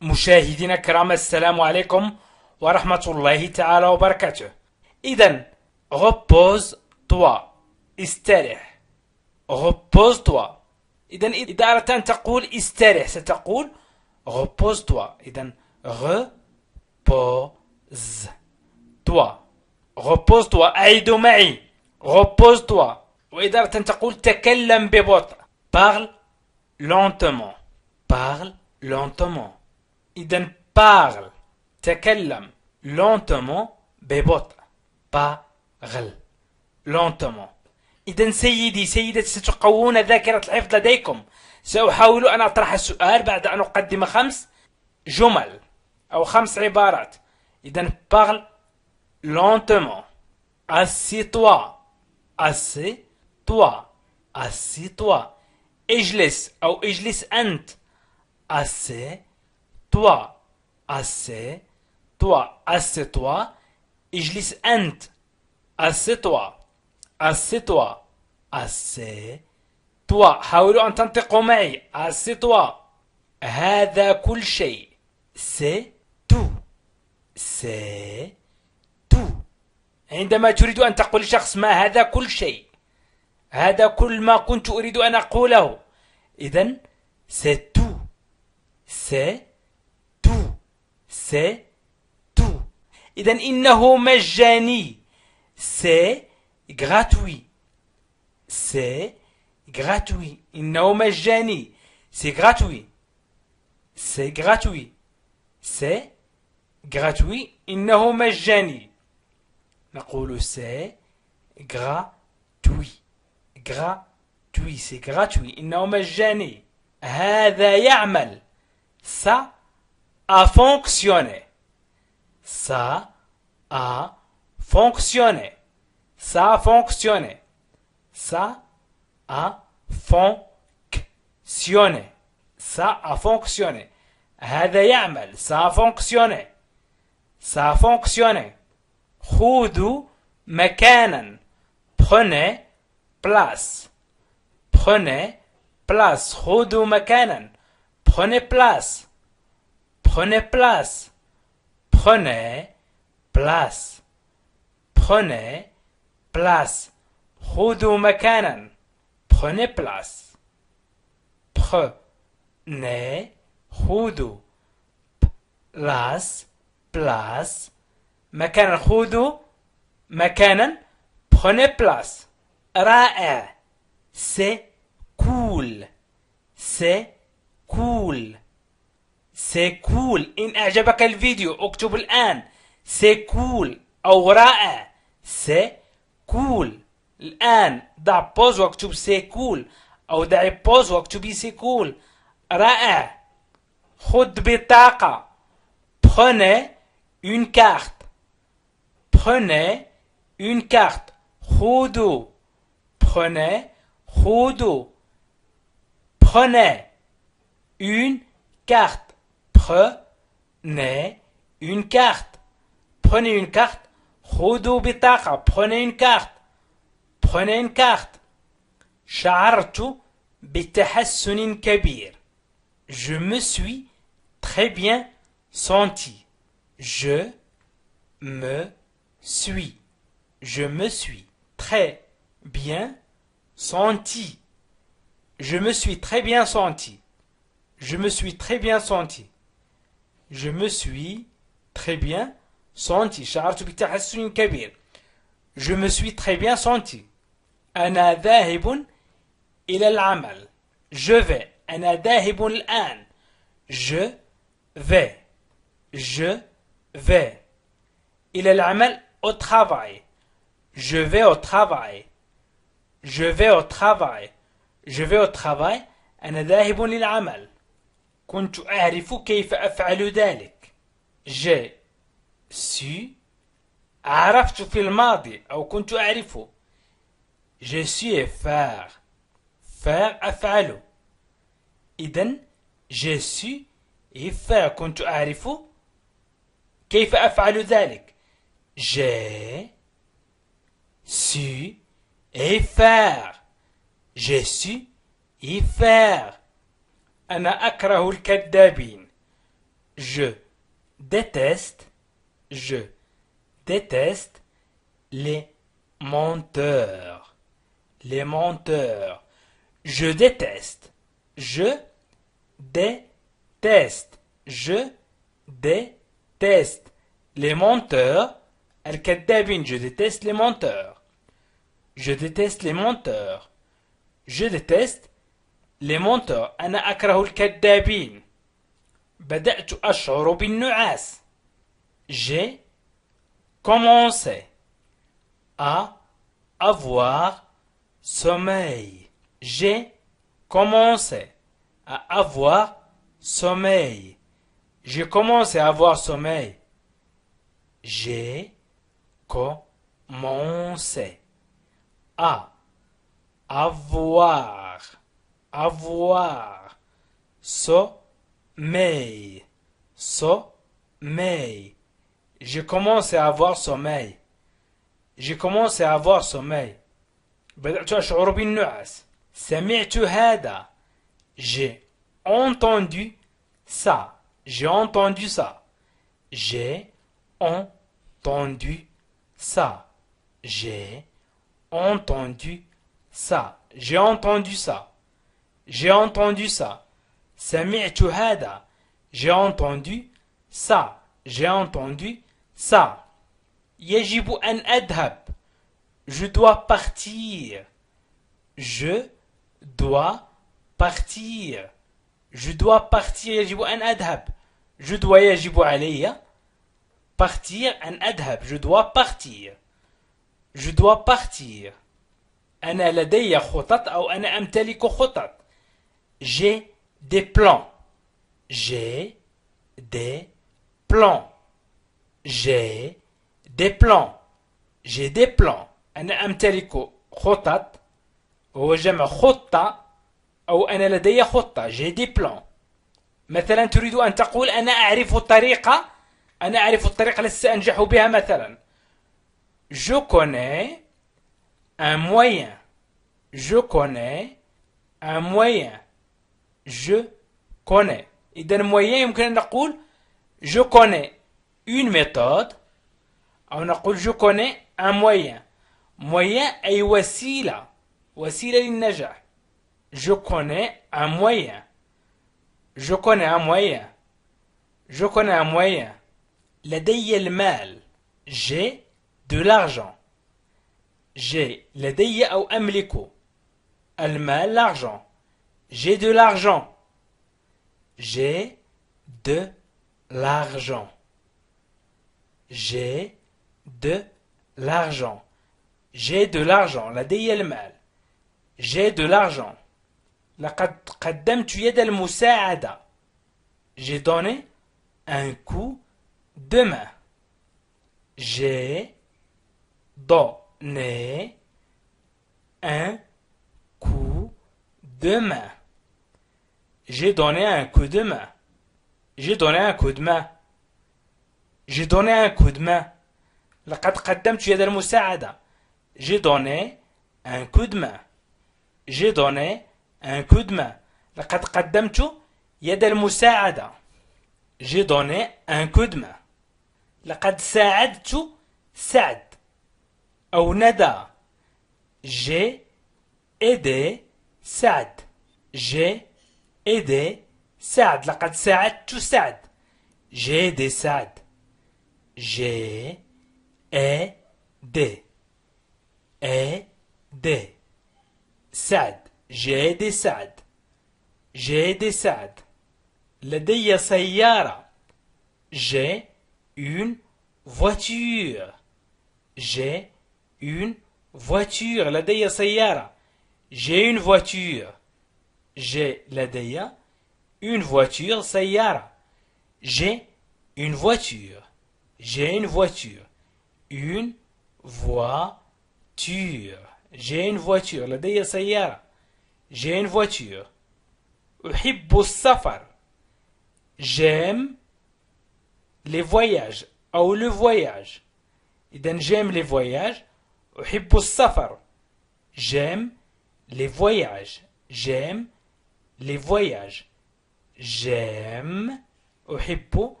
مشاهدينا الكرام، السلام عليكم ورحمة الله تعالى وبركاته. إذا repose-toi، استرح. repose-toi. إذا أردت أن تقول استرح ستقول repose-toi. إذا repose-toi. repose-toi. أعيد معي repose-toi. وإذا أردت أن تقول تكلم ببطء parle lentement. parle lentement. إذا parle تكلم lentement ببطء parle lentement. إذا سيدي سيدتي ستقوون ذاكرة الحفظ لديكم. سأحاول أن أطرح السؤال بعد أن أقدم 5 جمل أو 5 عبارات. إذا parle lentement. assieds-toi. assieds-toi. assieds-toi. اجلس أو اجلس أنت. assieds-toi. assieds-toi. assieds-toi. اجلس أنت. assieds-toi. assieds-toi. assieds-toi. حاولوا أن تنطقوا معي. assieds-toi. هذا كل شيء. c'est tout. c'est tout. عندما تريد أن تقول لشخص ما هذا كل شيء، هذا كل ما كنت أريد أن أقوله. إذن c'est tout. c'est tout. c'est tout. إذن إنه مجاني. c'est gratuit. c'est gratuit. إنه مجاني. c'est gratuit. c'est gratuit. c'est gratuit. إنه مجاني. نقول c'est gratuit. gratuit. c'est gratuit. إنه مجاني. هذا يعمل. ça a fonctionné. ça a fonctionné. ça a fonctionné. ça a fonctionné. ça a fonctionné. هذا يعمل. ça a fonctionné. ça a fonctionné. خذوا مكانا. prenez place. prenez place. خذوا مكانا. prenez place. prenez place. prenez place. prenez place. خذوا مكانا. prenez place. prenez خذوا place. place مكانا. خذوا مكانا. prenez place. رائع. c'est cool. c'est cool. c'est cool. إن أعجبك الفيديو اكتب الآن c'est cool أو رائع. c'est cool. الآن ضع بوز واكتب c'est cool، أو ضعي بوز واكتبي c'est cool. رائع. خذ بطاقة. prenez une carte. prenez une carte. خذوا. prenez خذوا. prenez une carte. prenez une carte. prenez une carte. خذوا بطاقة. prenez une carte. prenez une carte. شعرت بتحسن كبير. je me suis très bien senti. je me suis. je me suis très bien senti. je me suis très bien senti. je me suis très bien senti. je me suis très bien senti. شعرت بتحسن كبير. je me suis très bien senti. أنا ذاهب إلى العمل. je vais. أنا ذاهب الآن. je vais. je vais إلى العمل. au travail. je vais au travail. je vais au travail. je vais au travail. أنا ذاهب للعمل. كنت أعرف كيف أفعل ذلك. j'ai su. عرفت في الماضي أو كنت أعرفه. je suis faire. faire أفعل. إذن je suis faire كنت أعرف كيف أفعل ذلك. j'ai su faire. j'ai su faire. أنا أكره الكذابين. Je déteste, je déteste les menteurs. Les menteurs. Je déteste. Je déteste. Je déteste les menteurs. الكذابين. Je déteste les menteurs. Je déteste les menteurs. Je déteste les menteurs. أنا أكره الكذابين. بدأت أشعر بالنعاس. J'ai commencé à avoir sommeil. J'ai commencé à avoir sommeil. J'ai commencé à avoir sommeil. J'ai commencé à avoir sommeil. Sommeil. J'ai commencé à avoir sommeil. J'ai commencé à avoir sommeil. بدأت أشعر بالنعاس. سمعت هذا. J'ai entendu ça. J'ai entendu ça. J'ai entendu ça. J'ai entendu ça. J'ai entendu ça. J'ai entendu ça. سمعت هذا. J'ai entendu ça. J'ai entendu ça. يجب أن أذهب. Je dois partir. Je dois partir. Je dois partir. يجب أن أذهب. Je dois يجب علي partir. أن أذهب. Je dois partir. Je dois partir. أنا لدي خطط أو أنا أمتلك خطط. J'ai des plans. J'ai des plans. J'ai des plans. J'ai des plans. أنا أمتلك خطط. هو جمع خطة أو أنا لدي خطة. J'ai des plans. مثلا تريد أن تقول أنا أعرف الطريقة. أنا أعرف الطريقة التي سأنجح بها مثلا. Je connais un moyen. Je connais un moyen. Je connais. إذا moyen يمكن أن نقول je connais une méthode أو نقول je connais un moyen. moyen أي وسيلة. وسيلة للنجاح. Je connais un moyen. Je connais un moyen. Je connais un moyen. لدي المال. J'ai de l'argent. J'ai لدي أو أملك المال l'argent. J'ai de l'argent. J'ai de l'argent. J'ai de l'argent. J'ai de l'argent. لدي المال. J'ai de l'argent. لقد قدمت يد المساعدة. J'ai donné un coup de main. J'ai donné un coup de main. J'ai donné un coup de main. J'ai donné un coup de main. J'ai donné un coup de main. لقد قدمت يد المساعدة. J'ai donné un coup de main. J'ai donné un coup de main. لقد قدمت يد المساعدة. J'ai donné un coup de main. لقد ساعدت سعد أو ندى. J'ai aidé سعد. J'ai aidé سعد. لقد ساعدت سعد. J'ai aidé سعد. J'ai aidé. aidé سعد. J'ai aidé سعد. J'ai aidé سعد. لدي سيارة. J'ai une voiture. J'ai une voiture. لدي سيارة. J'ai une voiture. J'ai لدي une voiture سيارة. J'ai une voiture. J'ai une voiture. Une voiture. J'ai une voiture. لدي سيارة. J'ai une voiture. أحب السفر. J'aime les voyages أو le voyage. إذن j'aime les voyages. أحب السفر. J'aime les voyages. J'aime les voyages. J'aime أحب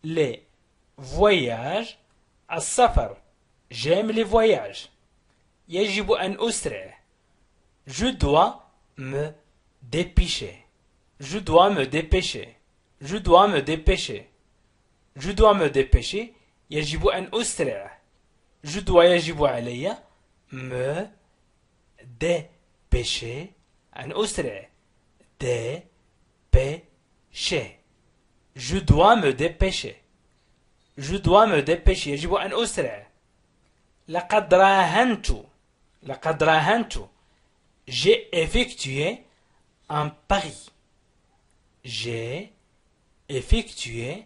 les voyages السفر j'aime les voyages يجب أن أسرع je dois me dépêcher je dois me dépêcher je dois me dépêcher je dois me dépêcher يجب أن أسرع je dois يجب علي me dépêcher أن أسرع dépêcher je dois me dépêcher je dois me dépêcher يجب أن أسرع لقد راهنت j'ai effectué un pari j'ai effectué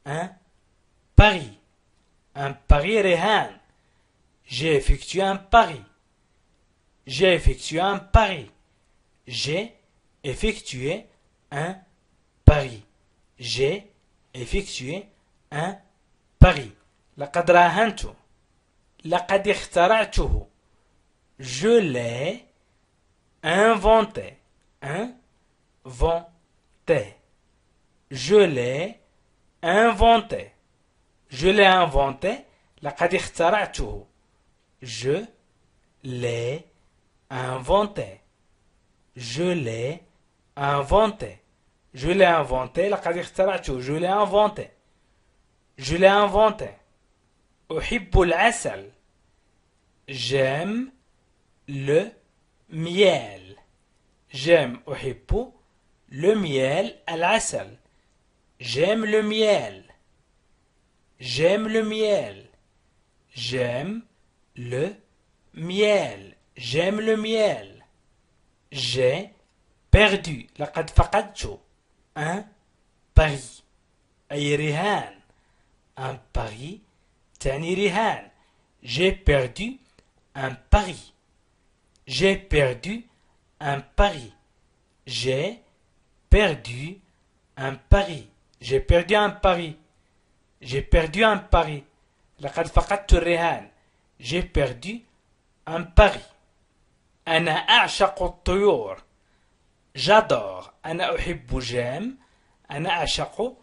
un pari رهان j'ai effectué un pari j'ai effectué un pari j'ai effectué un pari j'ai effectué un pari لقد راهنت لقد اخترعته je l'ai inventé inventé je l'ai inventé je l'ai inventé لقد اخترعته je l'ai inventé je l'ai inventé je l'ai inventé لقد اخترعته je l'ai inventé je l'ai inventé أحب العسل j'aime le miel j'aime أحب le miel العسل j'aime le miel j'aime le miel j'aime le miel j'aime le miel j'ai perdu لقد فقدت un pari أي رهان un pari تعني رهان j'ai perdu un pari j'ai perdu un pari j'ai perdu un pari j'ai perdu un pari j'ai perdu un pari لقد فقدت الرهان j'ai perdu un pari أنا أعشق الطيور j'adore أنا أحب j'aime أنا أعشق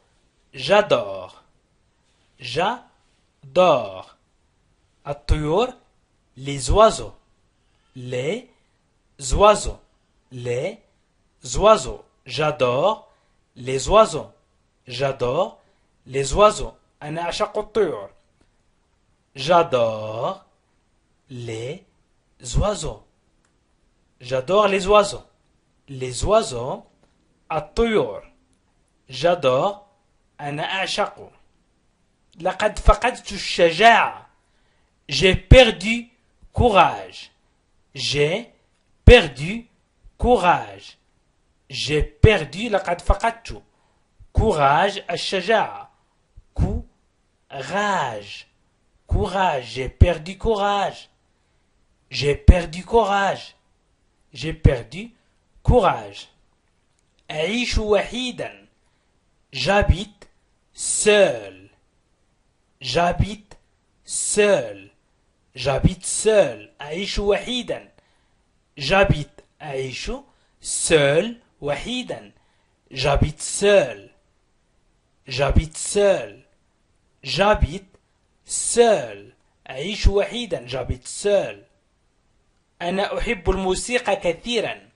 j'adore j'adore الطيور les oiseaux les oiseaux les oiseaux j'adore les oiseaux j'adore les oiseaux أنا أعشق الطيور j'adore les oiseaux j'adore les oiseaux الطيور j'adore أنا أعشق لقد فقدت الشجاعة j'ai perdu courage j'ai perdu courage j'ai perdu لقد فقدت courage الشجاعة courage courage j'ai perdu courage j'ai perdu courage j'ai perdu courage أعيش وحيدا j'habite seul j'habite seul j'habite seul أعيش وحيدا j'habite أعيش seul وحيدا j'habite seul j'habite seul j'habite seul أعيش وحيدا j'habite seul أنا أحب الموسيقى كثيرا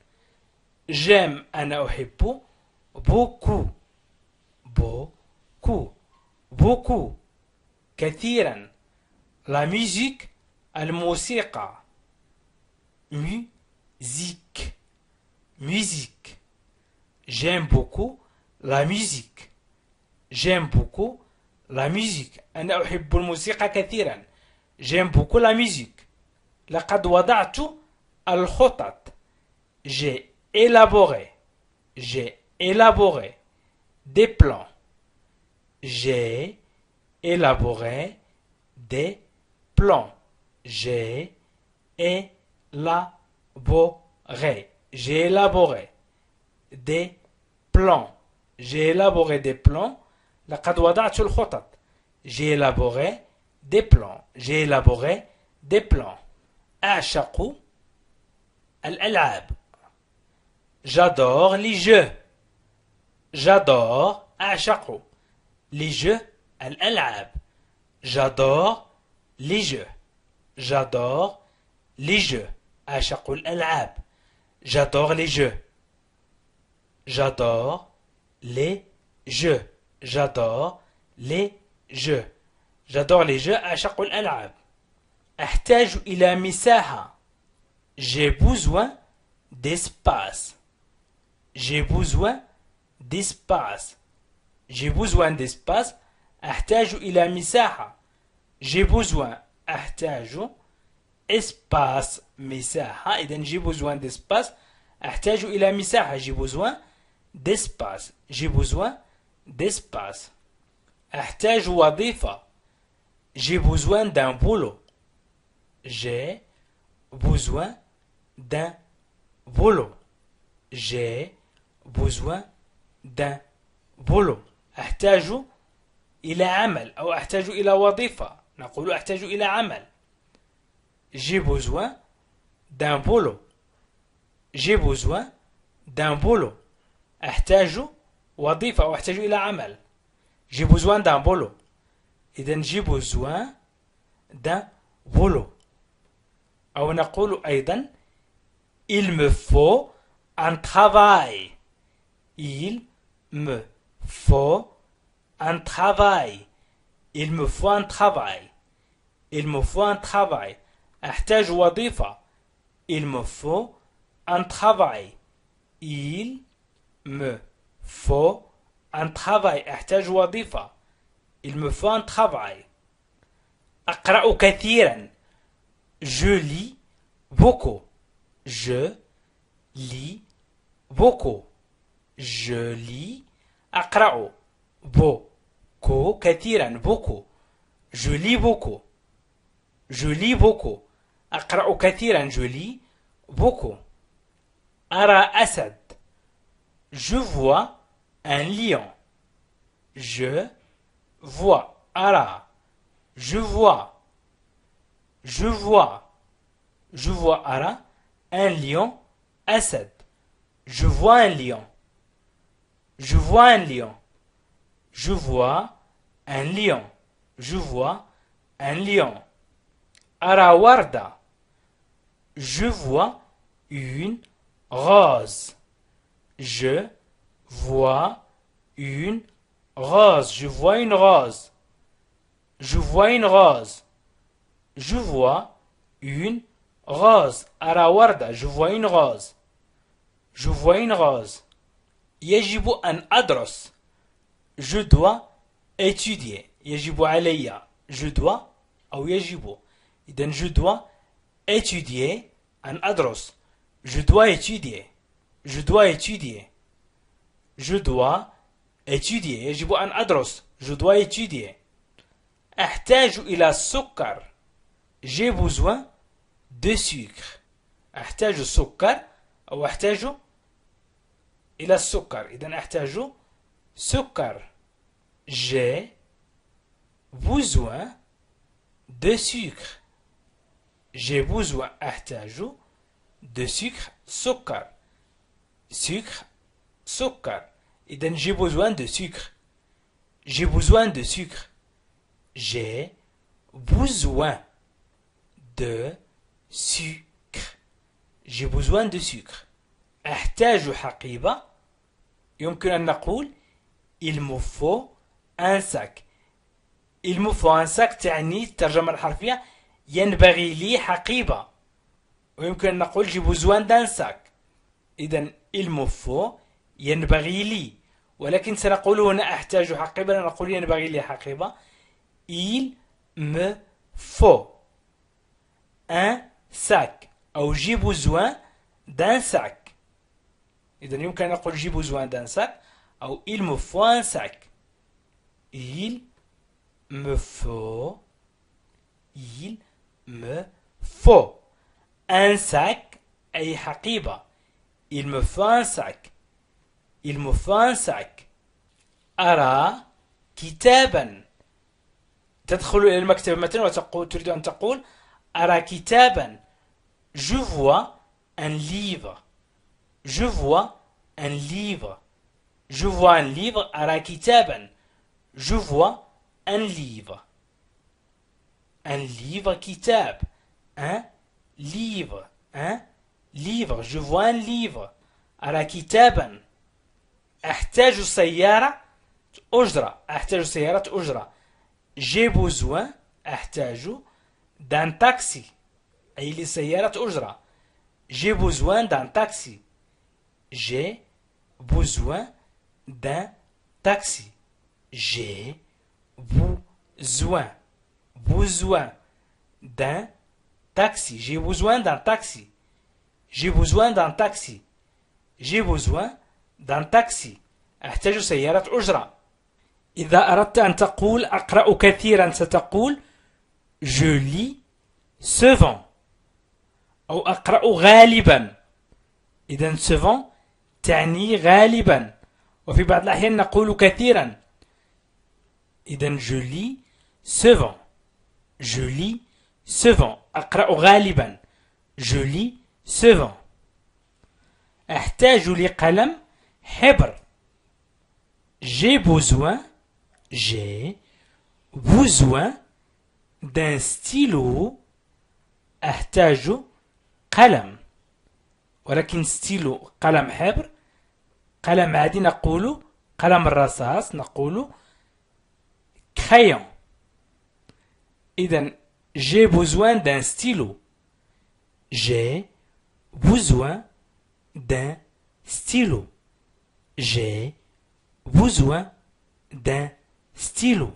j'aime أنا أحب beaucoup beaucoup beaucoup كثيرا la musique الموسيقى musique musique j'aime beaucoup la musique j'aime beaucoup la musique أنا أحب الموسيقى كثيرا j'aime beaucoup la musique لقد وضعت الخطط j'ai élaboré des plans j'ai élaboré des plans j'ai élaboré des plans j'ai élaboré des plans لقد وضعت الخطط j'ai élaboré des plans j'ai élaboré des plans أعشق الألعاب j'adore les jeux j'adore أعشق les jeux الألعاب. J'adore les jeux. J'adore les jeux. أعشق الألعاب. J'adore les jeux. J'adore les jeux. J'adore les jeux. J'adore les jeux. أعشق الألعاب. أحتاج إلى مساحة. J'ai besoin d'espace. J'ai besoin d'espace. J'ai besoin d'espace. أحتاج إلى مساحة. J'ai besoin. أحتاج espace مساحة. إذن j'ai besoin d'espace. أحتاج إلى مساحة. J'ai besoin d'espace. J'ai besoin d'espace. أحتاج وظيفة. J'ai besoin d'un boulot. J'ai besoin d'un boulot. J'ai besoin d'un boulot. أحتاج إلى عمل أو أحتاج إلى وظيفة. نقول أحتاج إلى عمل. J'ai besoin d'un boulot. J'ai besoin d'un boulot. أحتاج وظيفة أو أحتاج إلى عمل. J'ai besoin d'un boulot. إذن j'ai besoin d'un boulot. أو نقول أيضا il me faut un travail. Il me faut un travail. Il me faut un travail. Il me faut un travail. أحتاج وظيفة. Il me faut un travail. Il me faut un travail. أحتاج وظيفة. Il me faut un travail. أقرأ كثيرا. Je lis beaucoup. Je lis beaucoup. Je lis. أقرأ beaucoup. كثيرا. Beaucoup. Je lis beaucoup. Je lis beaucoup. أقرأ كثيرا. Je lis beaucoup. أرى أسد. Je vois un lion. Je vois. أرى. Je vois. Je vois. Je vois أرى un lion. أسد. Je vois un lion. Je vois un lion. Je vois un lion. Je vois un lion. أرى وردة. Je vois une rose. Je vois une rose. Je vois une rose. Je vois une rose. Je vois une rose. أرى وردة. Je vois une rose. Je vois une rose. يجب أن أدرس. Je dois étudier. يجب علي. Je dois أو يجب. إذن je dois étudier. أن أدرس. Je dois étudier. Je dois étudier. Je dois étudier. يجب أن أدرس. Je dois étudier. أحتاج إلى السكر. J'ai besoin de sucre. أحتاج السكر أو أحتاج إلى السكر. إذن أحتاج سكر. J'ai besoin de sucre. J'ai besoin. أحتاج de sucre. سكر. Sucre. سكر. إذن j'ai besoin de sucre. J'ai besoin de sucre. J'ai besoin de sucre. J'ai besoin de sucre. أحتاج حقيبة. يمكن أن نقول il me faut un sac. il me faut un sac تعني الترجمة الحرفية ينبغي لي حقيبة. ويمكن أن نقول j'ai besoin d'un sac. إذن il me faut ينبغي لي. ولكن سنقول هنا أحتاج حقيبة. نقول ينبغي لي حقيبة. il me faut un sac أو j'ai besoin d'un sac. إذا يمكن أن نقول j'ai besoin d'un sac أو il me faut un sac. Il me faut un sac أي حقيبة. Il me faut un sac. Il me faut un sac. أرى كتابا. تدخل إلى المكتبة مثلا وتقول تريد أن تقول أرى كتابا. Je vois un livre. Je vois un livre. Je vois un livre. أرى كتابا. Je vois un livre. Un livre كتاب. Un livre. Un livre. Je vois un livre. أرى كتابا. أحتاج سيارة أجرة. أحتاج سيارة أجرة. J'ai besoin. أحتاج d'un taxi. أي لسيارة أجرة. J'ai besoin d'un taxi. J'ai besoin d'un taxi. J'ai besoin d'un taxi. J'ai besoin d'un taxi. J'ai besoin d'un taxi. J'ai besoin d'un taxi. أحتاج سيارة أجرة. إذا أردت أن تقول أقرأ كثيرا ستقول Je lis souvent. أو أقرأ غالبا. إذا souvent تعني غالبا. وفي بعض الأحيان نقول كثيرا. إذا je lis souvent. Je lis souvent. أقرأ غالبا. Je lis souvent. أحتاج لقلم حبر. J'ai besoin d'un stylo. أحتاج قلم. ولكن ستيلو قلم حبر. قلم عادي نقول قلم الرصاص نقول crayon. إذن j'ai besoin d'un stylo. J'ai besoin d'un stylo. J'ai besoin d'un stylo.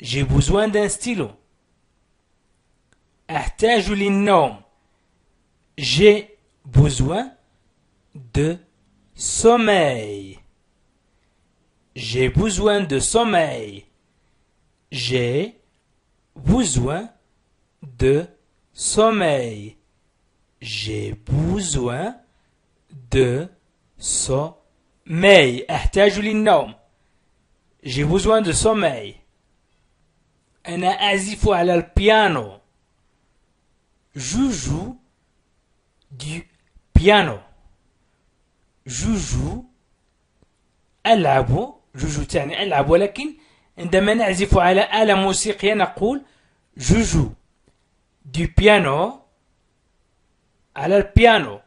J'ai besoin d'un stylo. أحتاج للنوم. J'ai besoin de sommeil. J'ai besoin de sommeil. J'ai besoin de sommeil. J'ai besoin de sommeil. أحتاج للنوم. J'ai besoin de sommeil. أنا أعزف على البيانو. Je joue du piano. Je joue ألعب. je joue تعني ألعب ولكن عندما نعزف على آلة موسيقية نقول je joue du piano على البيانو.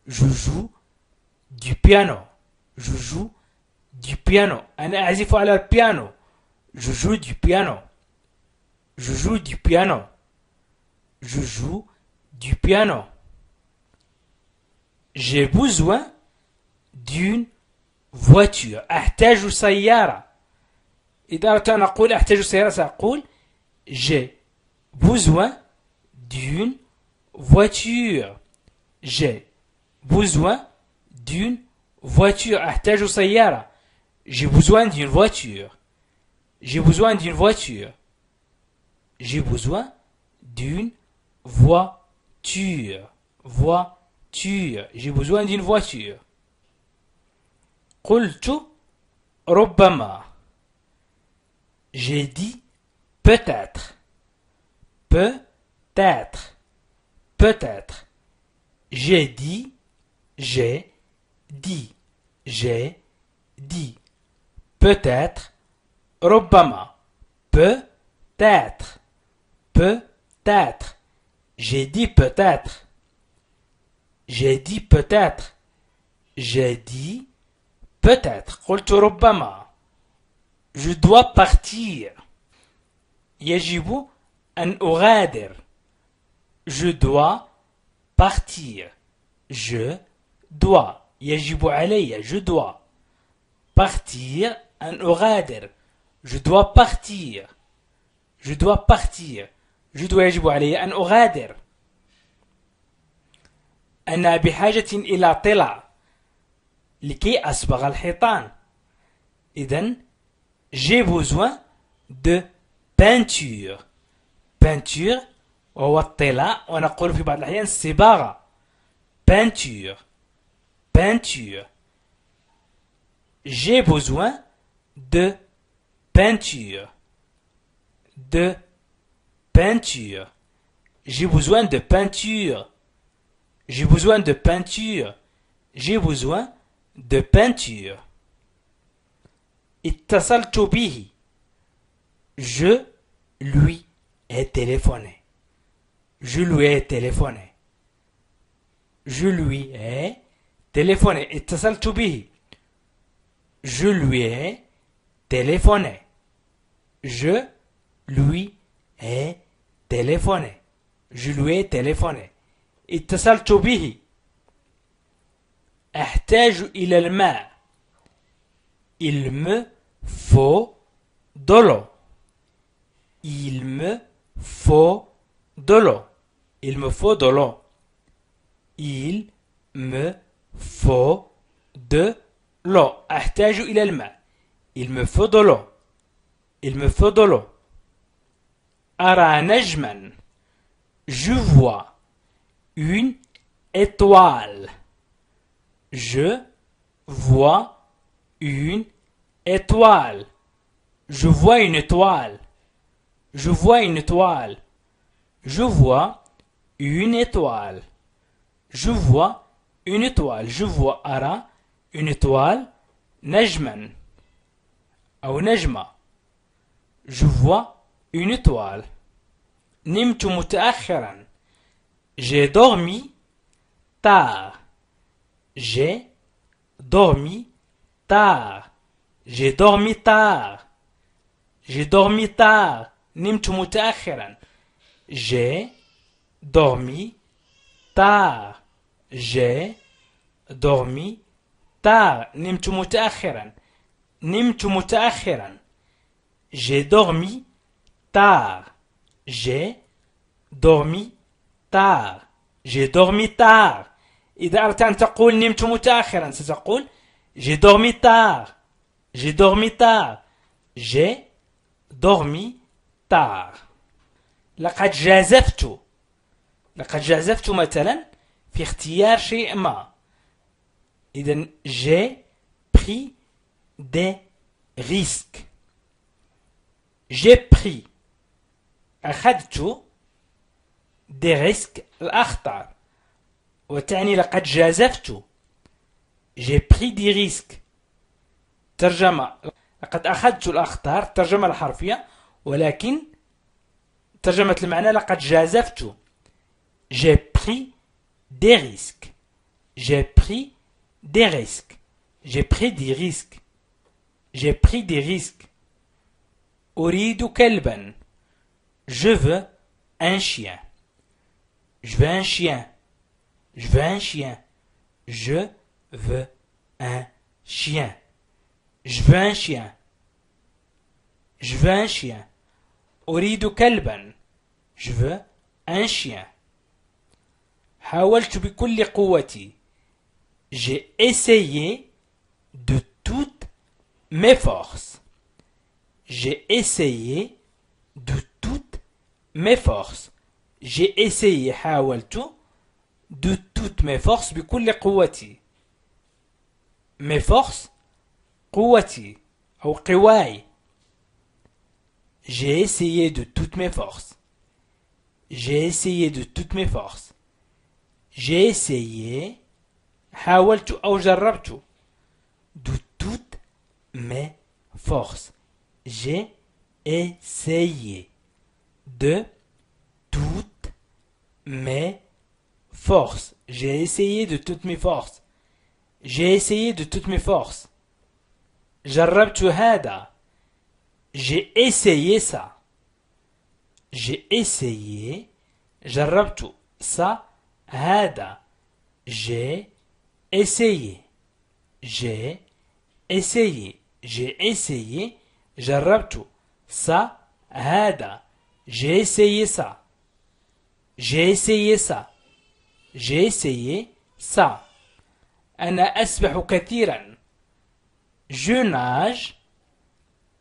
je joue du piano. je joue du piano. أنا أعزف على البيانو. je joue du piano. je joue du piano. je joue du piano. J'ai besoin d'une voiture. أحتاج سيارة. إذا أردت أن أقول أحتاج سيارة سأقول j'ai besoin d'une voiture. J'ai besoin d'une voiture. أحتاج سيارة. J'ai besoin d'une voiture. J'ai besoin d'une voiture. J'ai besoin d'une voiture. Voiture. J'ai besoin d'une voiture. قلت ربما. J'ai dit peut-être. Peut-être. Peut-être. J'ai dit. J'ai dit. J'ai dit. Peut-être. ربما. Peut-être. Peut-être. J'ai dit peut-être. J'ai dit peut-être. J'ai dit peut-être. قلت ربما. Je dois partir. يجب أن أغادر. Je dois partir. Je dois. يجب علي. Je dois. Partir. أن أغادر. Je dois partir. Je dois partir. Je dois يجب علي أن أغادر. أنا بحاجة إلى طلع لكي أصبغ الحيطان. إذن j'ai besoin de peinture. Peinture وهو الطلاء ونقول في بعض الأحيان الصباغة. Peinture. Peinture. J'ai besoin de peinture. De peinture. J'ai besoin de peinture. J'ai besoin de peinture. J'ai besoin de peinture. اتصلت به. Je lui ai téléphoné. Je lui ai téléphoné. Je lui ai téléphoné. اتصلت به. Je lui ai téléphoné. Je lui ai téléphoné. Je lui ai téléphoné. اتصلت به. أحتاج إلى الماء. Il me faut de l'eau. Il me faut de l'eau. Il me faut de l'eau. Il me faut de l'eau. أحتاج إلى الماء. Il me faut de l'eau. Il me faut de l'eau. أرى نجما. Je vois une étoile. Je vois une étoile. Je vois une étoile. Je vois une étoile. Je vois une étoile. Je vois une étoile. Je vois أرى une étoile. نجما أو نجمة. Je vois une étoile. نمت متأخرا. J'ai dormi tard. J'ai dormi tard. J'ai dormi tard. J'ai dormi tard. نمت متأخرا. J'ai dormi tard. J'ai dormi tard. نمت متأخرا. نمت متأخرا. J'ai dormi tard. J'ai dormi tard. J'ai dormi tard. إذا أردت أن تقول نمت متأخرا ستقول j'ai dormi tard. J'ai dormi tard. J'ai dormi tard. لقد جازفت. لقد جازفت مثلا في اختيار شيء ما. إذن j'ai pris des risques. J'ai pris. أخذت des risques الأخطر. وتعني لقد جازفت. J'ai pris des risques. ترجمة لقد أخذت الأخطار ترجمة الحرفية ولكن ترجمة المعنى لقد جازفت. J'ai pris des risques. J'ai pris des risques. J'ai pris des risques. J'ai pris des risques. أريد كلبا. Je veux un chien. Je veux un chien. Je veux un chien. Je veux un chien. Je veux un chien. Je veux un chien. أريد كلبا. Je veux un chien. حاولت بكل قوتي. J'ai essayé de toutes mes forces. J'ai essayé de toutes mes forces. J'ai essayé حاولت de toutes mes forces بكل قوتي. Mes forces قوتي أو قواي. J'ai essayé de toutes mes forces. J'ai essayé de toutes mes forces. J'ai essayé حاولت أو جربت de toutes mes forces. J'ai essayé de toutes mes forces. J'ai essayé de toutes mes forces. J'ai essayé de toutes mes forces. جربت هذا. J'ai essayé ça. J'ai essayé. جربت ça. هذا. J'ai essayé. J'ai essayé. J'ai essayé. جربت ça. هذا. J'ai essayé ça. J'ai essayé ça. J'ai essayé ça. أنا أسبح كثيرا. Je nage.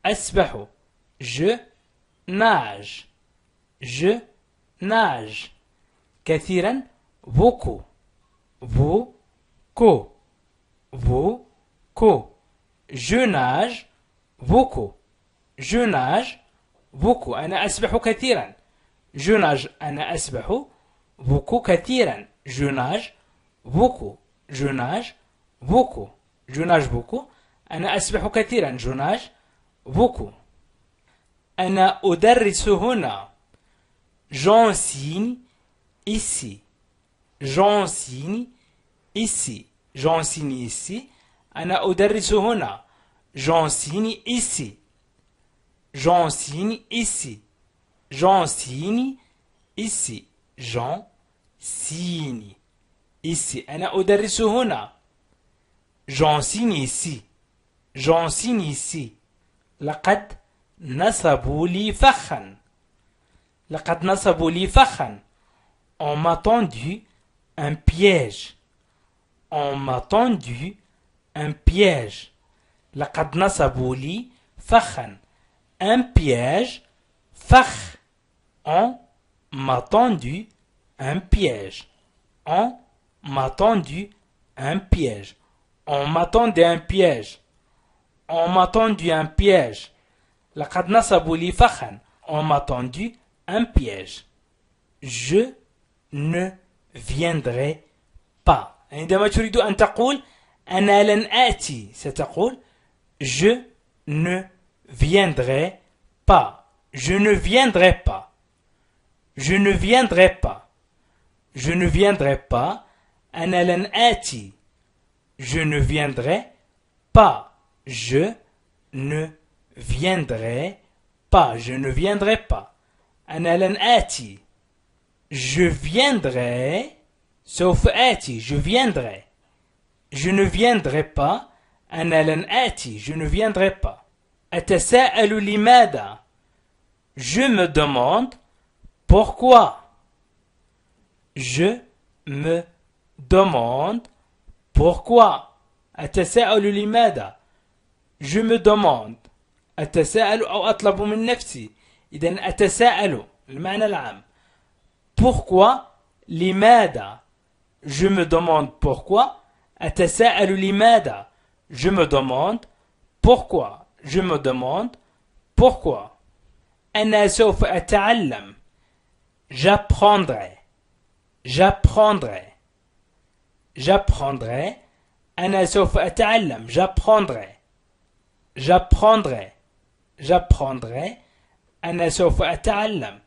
أسبح. Je nage. Je nage. كثيرا. Beaucoup. Beaucoup. Beaucoup. Je nage. Beaucoup. Je nage. Beaucoup. أنا أسبح كثيرا. Je nage. أنا أسبح. Beaucoup كثيرا. Je nage. Beaucoup. Je nage. Beaucoup. Je nage beaucoup. أنا أسبح كثيرا. Je nage beaucoup. أنا أدرس هنا. J'enseigne ici. J'enseigne ici. J'enseigne ici. أنا أدرس هنا. J'enseigne ici. J'enseigne ici. J'enseigne ici. J'enseigne ici. أنا أدرس هنا. J'enseigne ici. J'enseigne ici. لقد نصبوا لي فخا. لقد نصبوا لي فخا. On m'a tendu un piège. On m'a tendu un piège. لقد نصبوا لي فخا. Un piège. فخ. On m'a tendu un piège. On m'a tendu un piège. On m'a tendu un piège. On m'a tendu un piège. لقد نصبوا لي فخا. On m'a tendu un piège. Je ne viendrai pas. عندما تريد أن تقول أنا لن آتي ستقول je ne viendrai pas. Je ne viendrai pas. Je ne viendrai pas. Je ne viendrai pas. أنا لن آتي. Je ne viendrai pas. Je ne viendrai pas. Je ne viendrai pas. أنا لن آتي. Je viendrai. سوف آتي. Je viendrai. Je ne viendrai pas. أنا لن آتي. Je ne viendrai pas. أتساءل لماذا. Je me demande pourquoi. Je me demande pourquoi. أتساءل لماذا. Je me demande. أتساءل أو أطلب من نفسي. إذن أتساءل المعنى العام. Pourquoi. لماذا. Je me demande pourquoi. أتساءل لماذا. Je me demande pourquoi. Je me demande pourquoi. أنا سوف أتعلم. J'apprendrai. J'apprendrai. J'apprendrai. أنا سوف أتعلم. J'apprendrai. J'apprendrai. J'apprendrai. أنا سوف أتعلم.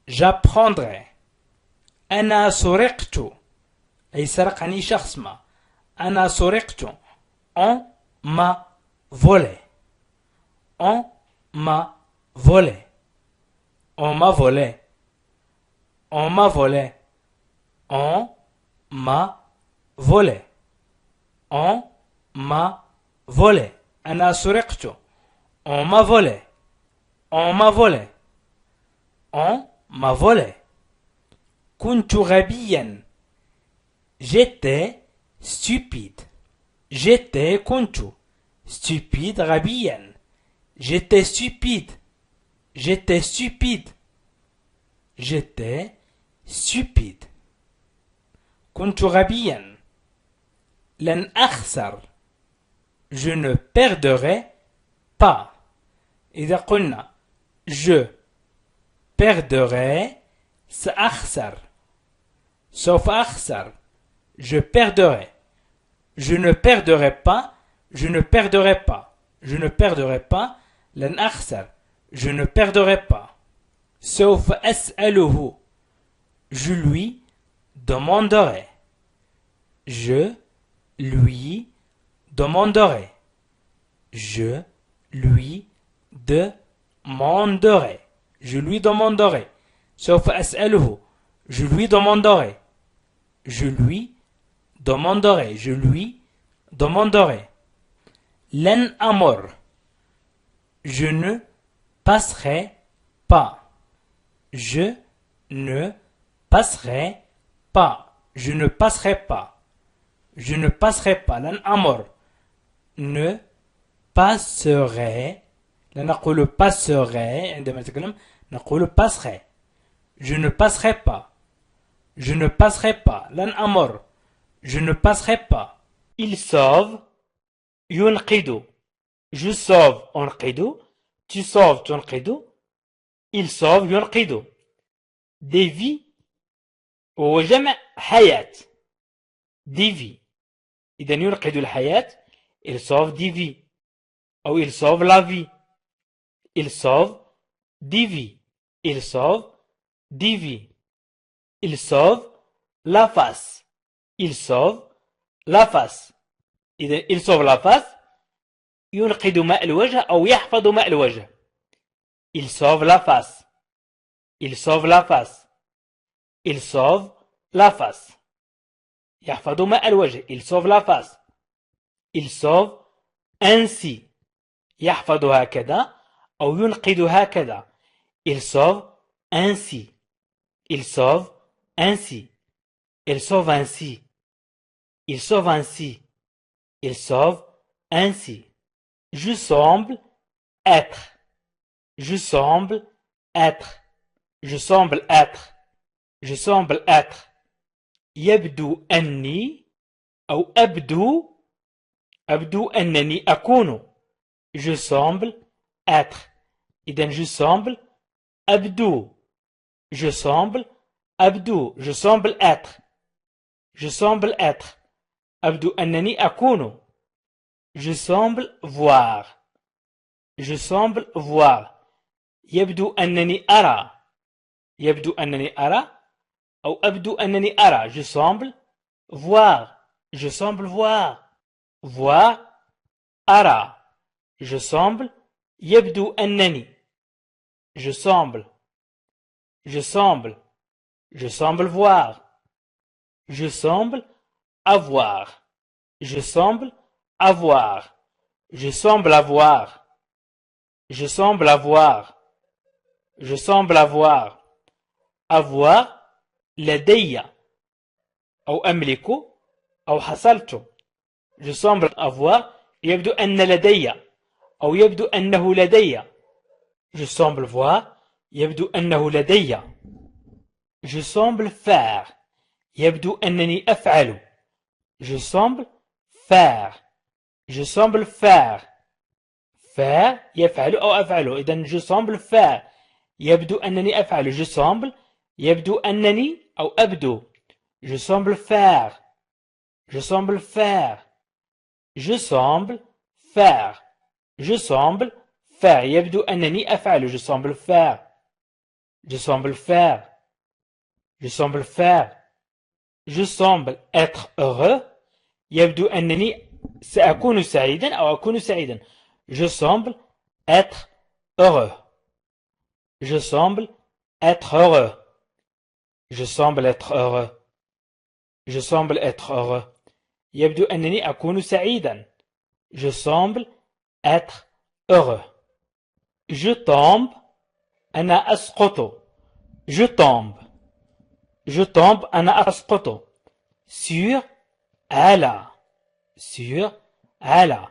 J'apprendrai. أنا سرقت. أي سرقني شخص ما. أنا سرقت. On m'a volé. On m'a volé. On m'a volé. On m'a volé. On m'a volé. On m'a volé. أنا سرقت. On m'a volé. On m'a volé. On m'a volé. كنت غبيا. J'étais stupide. J'étais كنت stupide غبيا. J'étais stupide. J'étais stupide. J'étais stupide. كنت غبيا. لن أخسر. Je ne perdrai pas. إذا قلنا je perdrai سأخسر. سوف أخسر. Je perdrai. Je ne perdrai pas. Je ne perdrai pas. Je ne perdrai pas. لن أخسر. Je ne perdrai pas. سوف أسأله. Je lui demanderai. Je lui demanderai. Je lui demanderai. Je lui demanderai. سوف أسأله. Je lui demanderai. Je lui demanderai. Je lui demanderai. لن أمر. Je ne passerai pas. Je ne passerai pas. Je ne passerai pas. Je ne passerai pas. لن أمر. Ne passerai. لا نقول passerai. عندما نتكلم نقول passerai. Je ne passerai pas. Je ne passerai pas. لن أمر. Je ne passerai pas. Il sauve. ينقذ. Je sauve. أنقذ. Tu sauves. تنقذ. Il sauve. ينقذ. Des vies. وهو جمع حياة. Des vies. إذا ينقذ الحياة. Il sauve des vies. أو il sauve la vie. Il sauve dévie. Il sauve, dévie. Il sauve la face. Il sauve la face. إذا il sauve la face ينقذ ماء الوجه أو يحفظ ماء الوجه. Il sauve la face. Il sauve la face. Il sauve la face. يحفظ ماء الوجه. Il sauve la face. Il sauve ainsi. يحفظ هكذا أو ينقذ هكذا. Il sauve ainsi. Il sauve ainsi. Il sauve ainsi. Il sauve ainsi. Il sauve ainsi. Je semble être. Je semble être. Je semble être. Je semble être. يبدو أني أو أبدو أنني أكون. Je semble être. إذن je semble أبدو. Je semble أبدو. Je semble être. Je semble être. أبدو أنني أكون. Je semble voir. Je semble voir. يبدو أنني أرى. يبدو أنني أرى أو أبدو أنني أرى. Je semble voir. Je semble voir. Voir. أرى. Je semble. يبدو أنني. Je semble. Je semble. Je semble voir. Je semble avoir. Je semble avoir. Je semble avoir. Je semble avoir. Je semble avoir. Avoir لدي أو أملك أو حصلت. Je semble avoir يبدو أن لدي أو يبدو أنه لدي. Je semble voir يبدو أنه لدي. Je semble faire يبدو أنني أفعل. Je semble faire. Je semble faire. faire يفعل أو أفعل. إذن je semble faire يبدو أنني أفعل. Je semble يبدو أنني أو أبدو. Je semble faire. Je semble faire. Je semble faire. Je semble faire يبدو أنني أفعل. Je semble faire. Je semble faire. Je semble faire. Je semble être heureux يبدو أنني سأكون سعيدا أو أكون سعيدا. Je semble être heureux. Je semble être heureux. Je semble être heureux. Je semble être heureux. يبدو أنني أكون سعيدا. Je semble être heureux. Je tombe. أنا أسقط. Je tombe. Je tombe. أنا أسقط. sur على. sur على.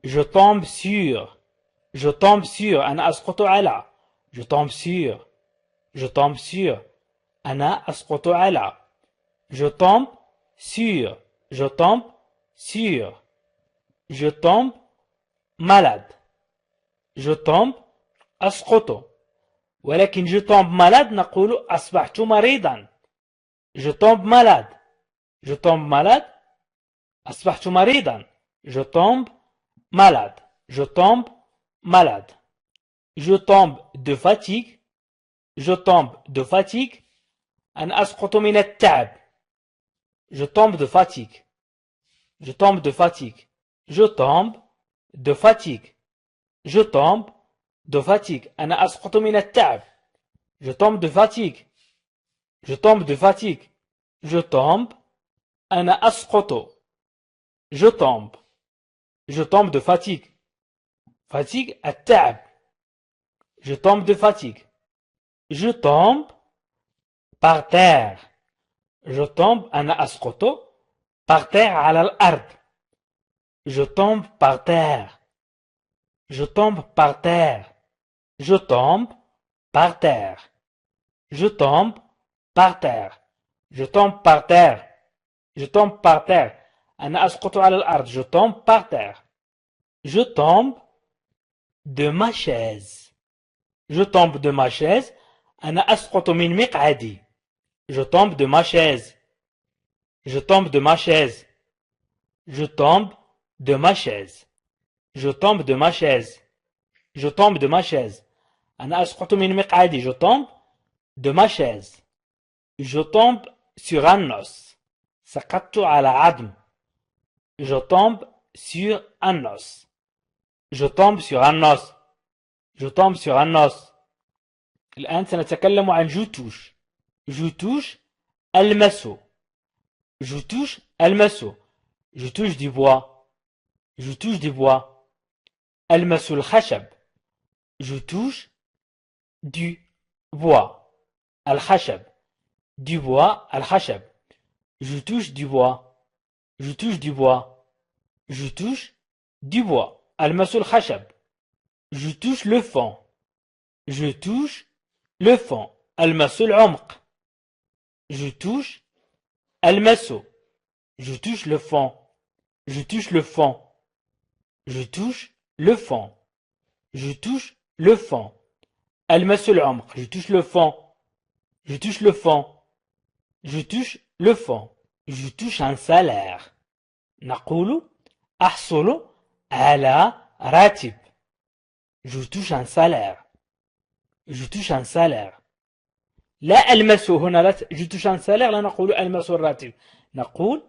Je tombe sur. Je tombe sur. أنا أسقط على. Je tombe sur. Je tombe sur. أنا أسقط على. Je tombe sur. Je tombe sur. Je tombe malade. Je tombe أسقط. ولكن je tombe malade نقول أصبحت مريضا. Je tombe malade. Je tombe malade أصبحت مريضا. Je tombe malade. Je tombe malade. Je tombe de fatigue. Je tombe de fatigue. أنا أسقط من التعب. Je tombe de fatigue. Je tombe de fatigue. Je tombe de fatigue. Je tombe de fatigue. أنا أسقط من التعب. Je tombe de fatigue. Je tombe de fatigue. Je tombe. أنا أسقط. Je tombe. Je tombe de fatigue. Fatigue التعب. Je tombe de fatigue. Je tombe par terre. Je tombe أنا أسقط par terre على الأرض. Je tombe par terre. Je tombe par terre. Je tombe par terre. Je tombe par terre. Je tombe par terre. Je tombe par terre. أنا أسقط على الأرض. Je tombe par terre. Je tombe de ma chaise. Je tombe de ma chaise. أنا أسقط من مقعدي. Je tombe de ma chaise. Je tombe de ma chaise. Je tombe de ma chaise. Je tombe de ma chaise. Je tombe de ma chaise. أنا أسقط من مقعدي. Je tombe de ma chaise. Je tombe sur un os. سقطت على عظم. Je tombe sur un os. Je tombe sur un os. Je tombe sur un os. الآن سنتكلم عن je touche. Je touche ألمس. Je touche ألمس. Je touche du bois. Je touche du bois. ألمس الخشب. Je touche du bois. الخشب. Du bois. الخشب. Je touche du bois. Je touche du bois. Je touche du bois. ألمس الخشب. Je touche le fond. Je touche le fond. ألمس العمق. Je touche ألمس. Je touche le fond. Je touche le fond. Je touche le fond. Je touche le fond. ألمس العمق. Je touche le fond. Je touche le fond. Je touche le fond. Je touche un salaire. نقول أحصل على راتب. Je touche un salaire. Je touche un salaire. لا ألمس هنا. لا je touche un salaire. لا نقول ألمس الراتب. نقول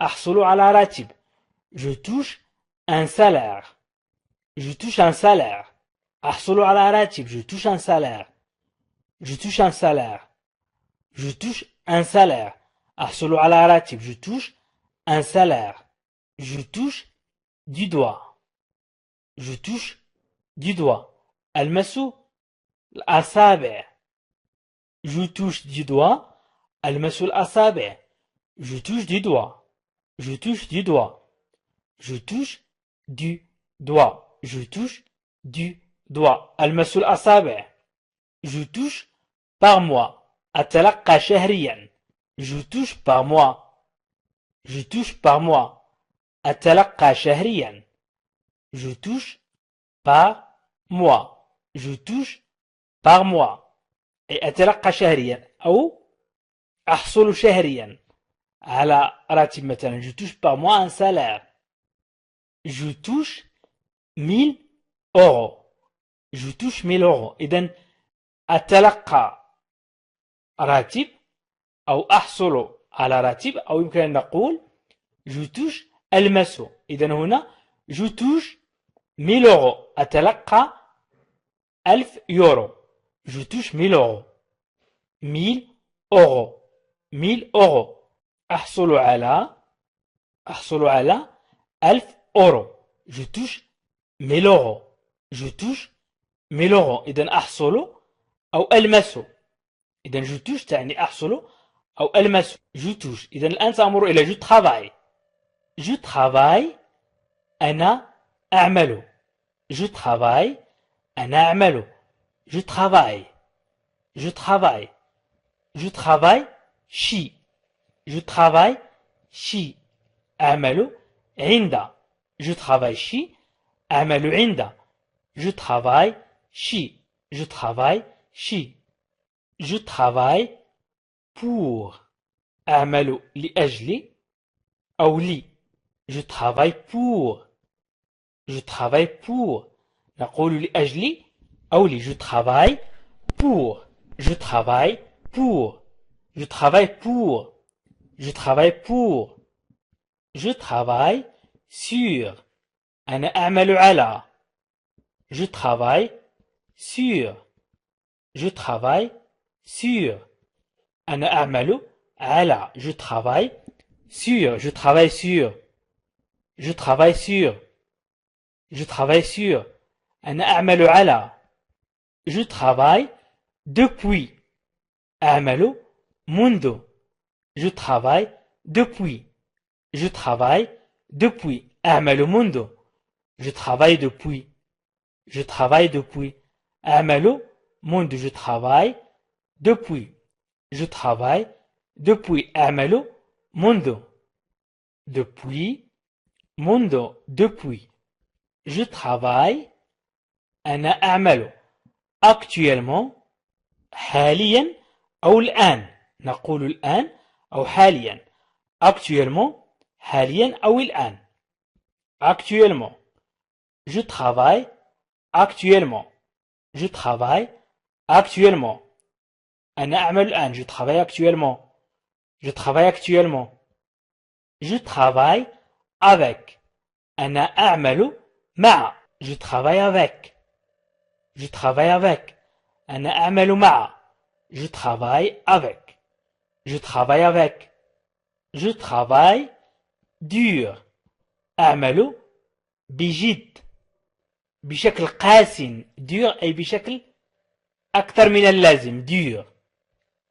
أحصل على راتب. Je touche un salaire. Je touche un salaire. أحصل على راتب. Je touche un salaire. Je touche un salaire. Je touche un salaire. أحصل على راتب. Je touche un salaire. Je touche du doigt. Je touche du doigt. ألمس الأصابع. Je touche du doigt. ألمس الأصابع. Je touche du doigt. Je touche du doigt. Je touche du doigt. Je touche du doigt. ألمس الأصابع. Je touche par mois. أتلقى شهريا. Je touche par mois. Je touche par mois. أتلقى شهريا. Je touche par mois. Je touche par mois. أي أتلقى شهريا أو أحصل شهريا على راتب مثلا. Je touche par mois un salaire. Je touche 1000 euros. Je touche 1000 euros. إذن أتلقى راتب أو أحصل على راتب أو يمكن أن نقول je touche ألمس. إذن هنا je touche 1000 euros. أتلقى 1000 يورو. Je touche 1000 euros. 1000 euros. 1000 euros. أحصل على 1000 euros. Je touche 1000 euros. Je touche 1000 euros. إذن أحصل أو ألمس. إذن je touche تعني أحصل أو ألمس. Je touche. إذن الآن سأمر إلى je travaille. Je travaille. أنا أعمل. Je travaille. أنا أعمل. Je travaille. Je travaille. Je travaille شي. Je travaille شي. أعمل عند. Je travaille شي. أعمل عند. Je travaille شي. Je travaille شي. Je travaille pour. أعمل لأجل أو لي. Je travaille pour. Je travaille pour. نقول لأجلي أو لي. Je travaille pour. Je travaille pour. Je travaille pour. Je travaille pour. Je travaille sur. أنا أعمل على. Je travaille sur. Je travaille sur. أنا أعمل على. Je travaille sur. Je travaille sur. Je travaille sur. Je travaille sur. أنا أعمل على. Je travaille depuis. أعمل منذ. Je travaille depuis. Je travaille depuis. أعمل منذ. Je travaille depuis. Je travaille depuis. أعمل منذ. Je travaille depuis. Je travaille depuis. أعمل منذ. Depuis. منذ. Depuis. Je travaille. أنا أعمل. Actuellement. حاليا أو الآن. نقول الآن أو حاليا. Actuellement. حاليا أو الآن. Actuellement. Je travaille. Actuellement. Je travaille actuellement. أنا أعمل الآن. Je travaille actuellement. Je travaille actuellement. Je travaille avec. أنا أعمل مع. Je travaille avec. Je travaille avec. أنا أعمل مع. Je travaille avec. Je travaille avec. Je travaille dur. أعمل بجد. بشكل قاس. dur أي بشكل أكثر من اللازم. dur.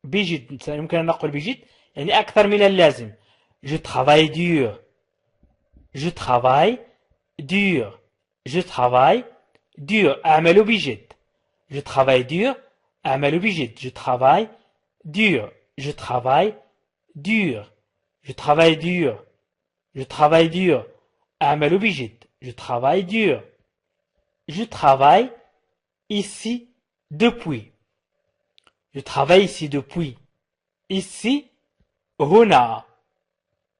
بجد يمكن أن نقول بجد يعني أكثر من اللازم. Je travaille dur. Je travaille dur. Je travaille dur. أعمل بجد. Je travaille dur. أعمل بجد. Je travaille dur. Je travaille dur. Je travaille dur. Je travaille dur. أعمل بجد. Je travaille dur. Je travaille ici depuis. Je travaille ici depuis. Ici, هنا.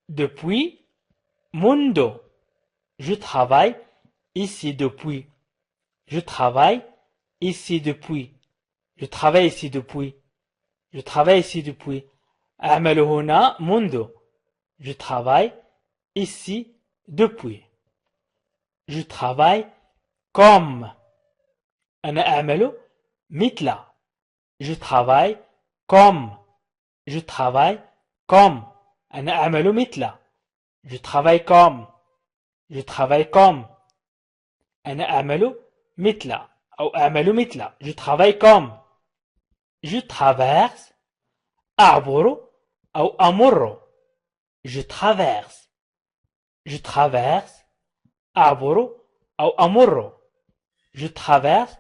Depuis, منذ. Je travaille ici depuis. Je travaille ici depuis. Je travaille ici depuis. Je travaille ici depuis. أعمل هنا منذ. Je travaille ici depuis. Je travaille comme. أنا أعمل مثل. Je travaille comme. Je travaille comme. أنا أعمل مثل. Je travaille comme. Je travaille comme. أنا أعمل مثل أو أعمل مثل. Je travaille comme. Je traverse. أعبر أو أمر. Je traverse. Je traverse. أعبر أو أمر. Je traverse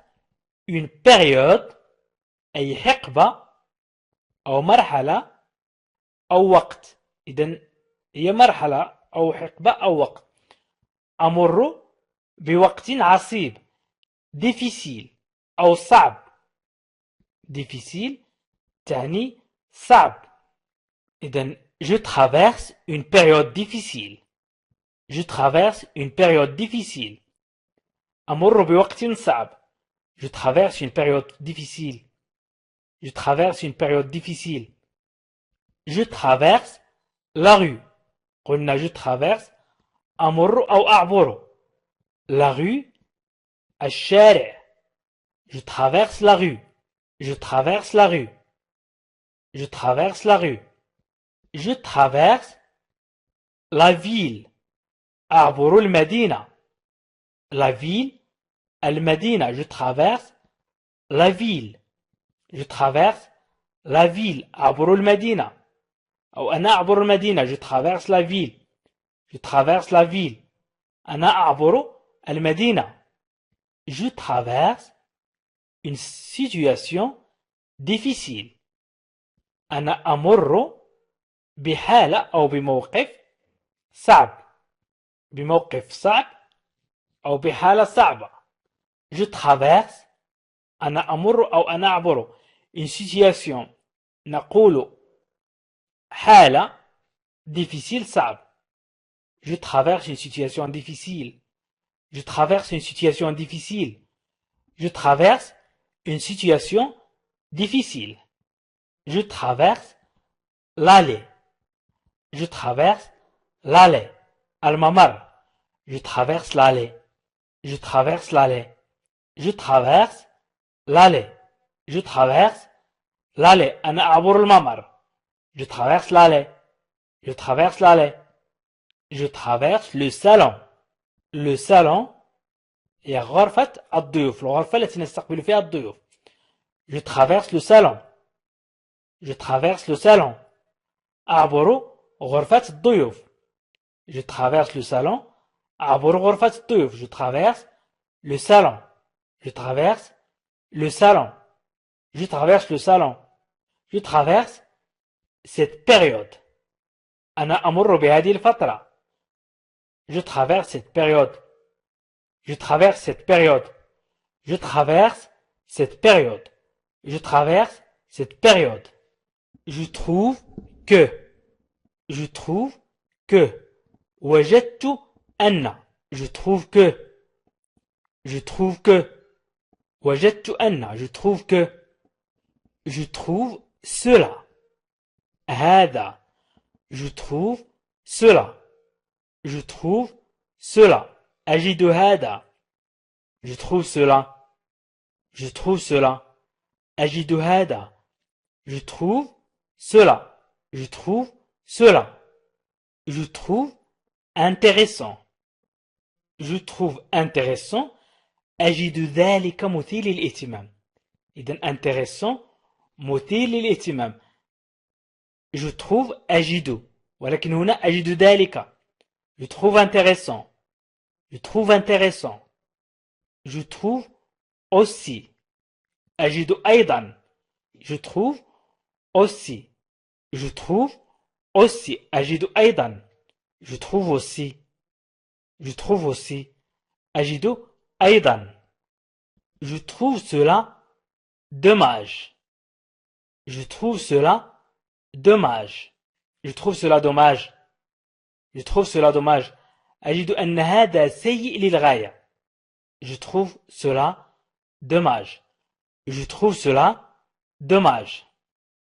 une période أي حقبة أو مرحلة أو وقت. إذن هي مرحلة أو حقبة أو وقت. أمر بوقت عصيب. difficile أو صعب. difficile تعني صعب. إذن je traverse une période difficile. Je traverse une période difficile. أمر بوقت صعب. Je traverse une période difficile. Je traverse une période difficile. Je traverse la rue. قلنا je traverse أمر أو أعبر. La rue الشارع. Je traverse la rue. Je traverse la rue. Je traverse la rue. Je traverse la ville. أعبر المدينة. La ville المدينة. Je traverse la ville. Je traverse la ville. أعبر المدينة. أو أنا أعبر المدينة. Je traverse la ville. Je traverse la ville. أنا أعبر المدينة. Je traverse une situation difficile. أنا أمر بحالة أو بموقف صعب. بموقف صعب أو بحالة صعبة. Je traverse. أنا أمر أو أنا أعبر une situation. نقول حالة difficile صعب. Je traverse une situation difficile. Je traverse une situation difficile. Je traverse une situation difficile. Je traverse l'allée. Je traverse l'allée. الممر. Je traverse l'allée. Je traverse l'allée. Je traverse l'allée. Je traverse l'allée. أنا أعبر الممر. Je traverse l'allée. Je traverse l'allée. Je traverse le salon. Le salon هي غرفة الضيوف. الغرفة التي نستقبل فيها الضيوف. Je traverse le salon. Je traverse le salon. أعبر غرفة الضيوف. Je traverse le salon. أعبر غرفة الضيوف. Je traverse le salon. Je traverse le salon. Je traverse le salon. Je traverse cette période. أنا أمر بهذه الفترة. Je traverse cette période. Je traverse cette période. Je traverse cette période. Je traverse cette période. Je trouve que. Je trouve que. وجدت أن. Je trouve que. Je trouve que. وجدت أن je trouve que je trouve cela هذا je trouve cela je trouve cela أجد هذا je trouve cela je trouve cela أجد هذا je trouve cela je trouve cela je trouve intéressant je trouve intéressant أجد ذلك مثير للاهتمام إذن intéressant مثير للاهتمام je trouve أجد ولكن هنا أجد ذلك je trouve intéressant je trouve intéressant je trouve aussi أجد أيضا je trouve aussi je trouve aussi أجد أيضا je trouve aussi je trouve aussi أجد أيضا je trouve cela dommage je trouve cela dommage je trouve cela dommage je trouve cela dommage أجد أن هذا سيء للغاية je trouve cela dommage je trouve cela dommage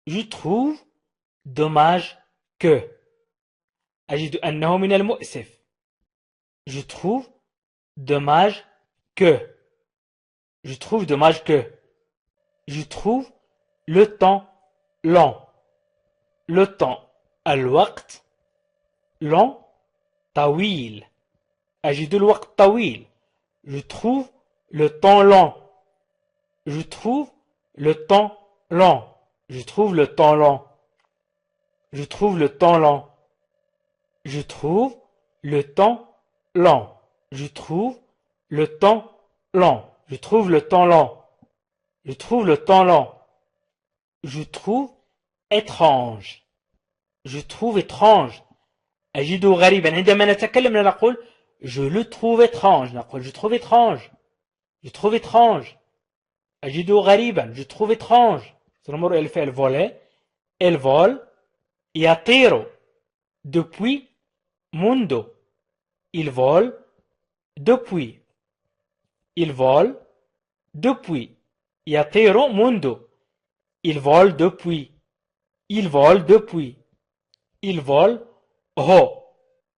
je trouve dommage que أجد أنه من المؤسف je trouve dommage que je trouve dommage que je trouve le temps long le temps الوقت long طويل أجد الوقت طويل je trouve le temps long je trouve le temps long je trouve le temps long je trouve le temps long je trouve le temps long je trouve le temps long je trouve le temps long je trouve le temps long je trouve étrange je trouve étrange أجده غريبا عندما نتكلم نقول je le trouve étrange نقول je trouve étrange je trouve étrange أجده غريبا je trouve étrange سنمر إلى الفعل voler il vole يطير depuis منذ il vole depuis il vole depuis يطير منذ il vole depuis il vole depuis il vole هو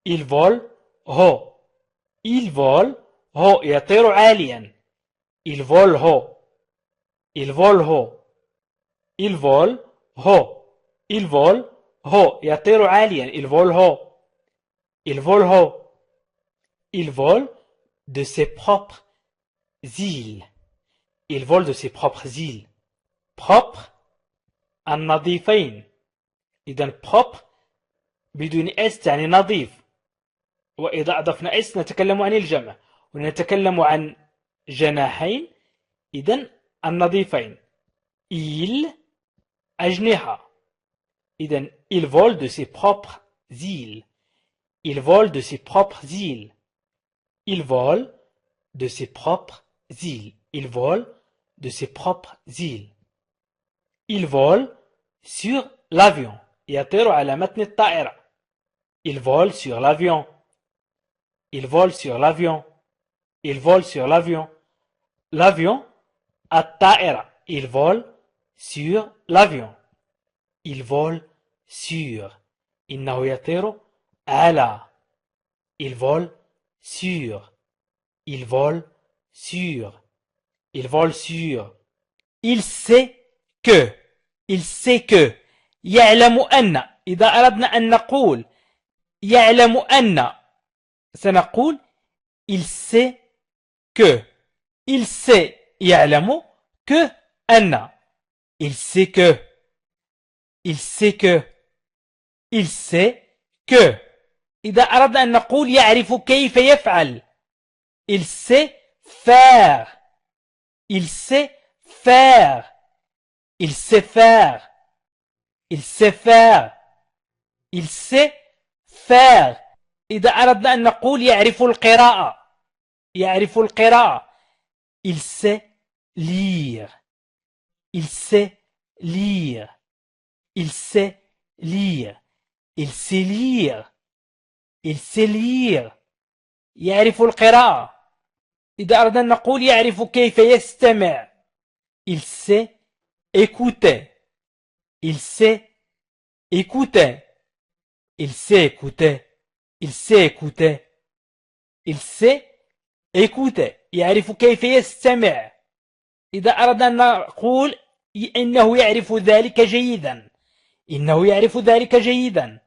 il vole هو il vole هو يطير عاليا il vole هو il vole هو il vole هو il vole هو يطير عاليا il vole هو il vole هو il vole de ses propres îles il vole de ses propres îles propre النظيفين إذا propre بدون اس يعني نظيف وإذا أضفنا اس نتكلم عن الجمع ونتكلم عن جناحين إذا النظيفين il أجنحة إذا il vole de ses propres îles il vole de ses propres îles il vole de ses propres îles il vole de ses propres îles il vole sur l'avion يطير على متن الطائرة il vole sur l'avion il vole sur l'avion il vole sur l'avion l'avion الطائرة il vole sur l'avion il vole sur إنه يطير على il vole sur il vole sur il vole sur il sait que il sait que يعلم أن إذا أردنا أن نقول يعلم أن سنقول il sait que il sait يعلم que أن il sait que il sait que il sait que إذا أردنا أن نقول يعرف كيف يفعل il sait faire il sait faire il sait faire il sait faire il sait faire إذا أردنا أن نقول يعرف القراءة يعرف القراءة il sait lire il sait lire il sait lire il sait lire il sait lire يعرف القراءة إذا أردنا أن نقول يعرف كيف يستمع. Il sait écouter. Il sait écouter. Il sait écouter. Il sait écouter. Il sait écouter. يعرف كيف يستمع. إذا أردنا أن نقول إنه يعرف ذلك جيدا. إنه يعرف ذلك جيدا.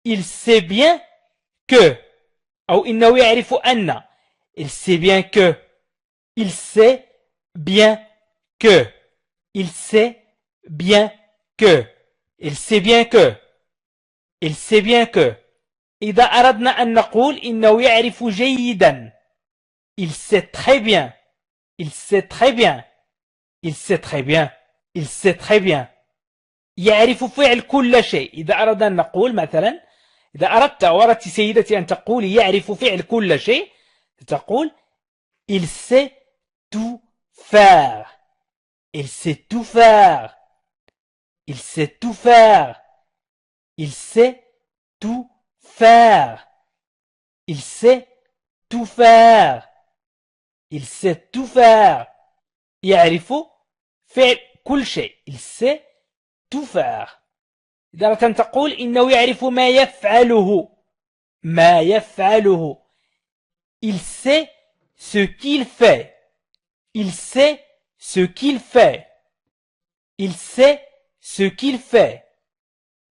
Il sait bien que. أو إنه يعرف أن. Il sait bien que. Il sait bien que. Il sait bien que. Il sait bien que. Il sait bien que. إذا أردنا أن نقول إنه يعرف جيدا. Il sait très bien. Il sait très bien. Il sait très bien. Il sait très bien. يعرف فعل كل شيء. إذا أردنا أن نقول مثلا إذا أردت سيدتي أن تقول يعرف فعل كل شيء تقول il sait tout faire. Il sait tout faire. Il sait tout faire. Il sait tout faire. Il sait tout faire. Il sait tout faire. يعرف فعل كل شيء. Il sait tout faire. إذا أردت أن تقول إنه يعرف ما يفعله. ما يفعله. Il sait ce qu'il fait. Il sait ce qu'il fait. Il sait ce qu'il fait.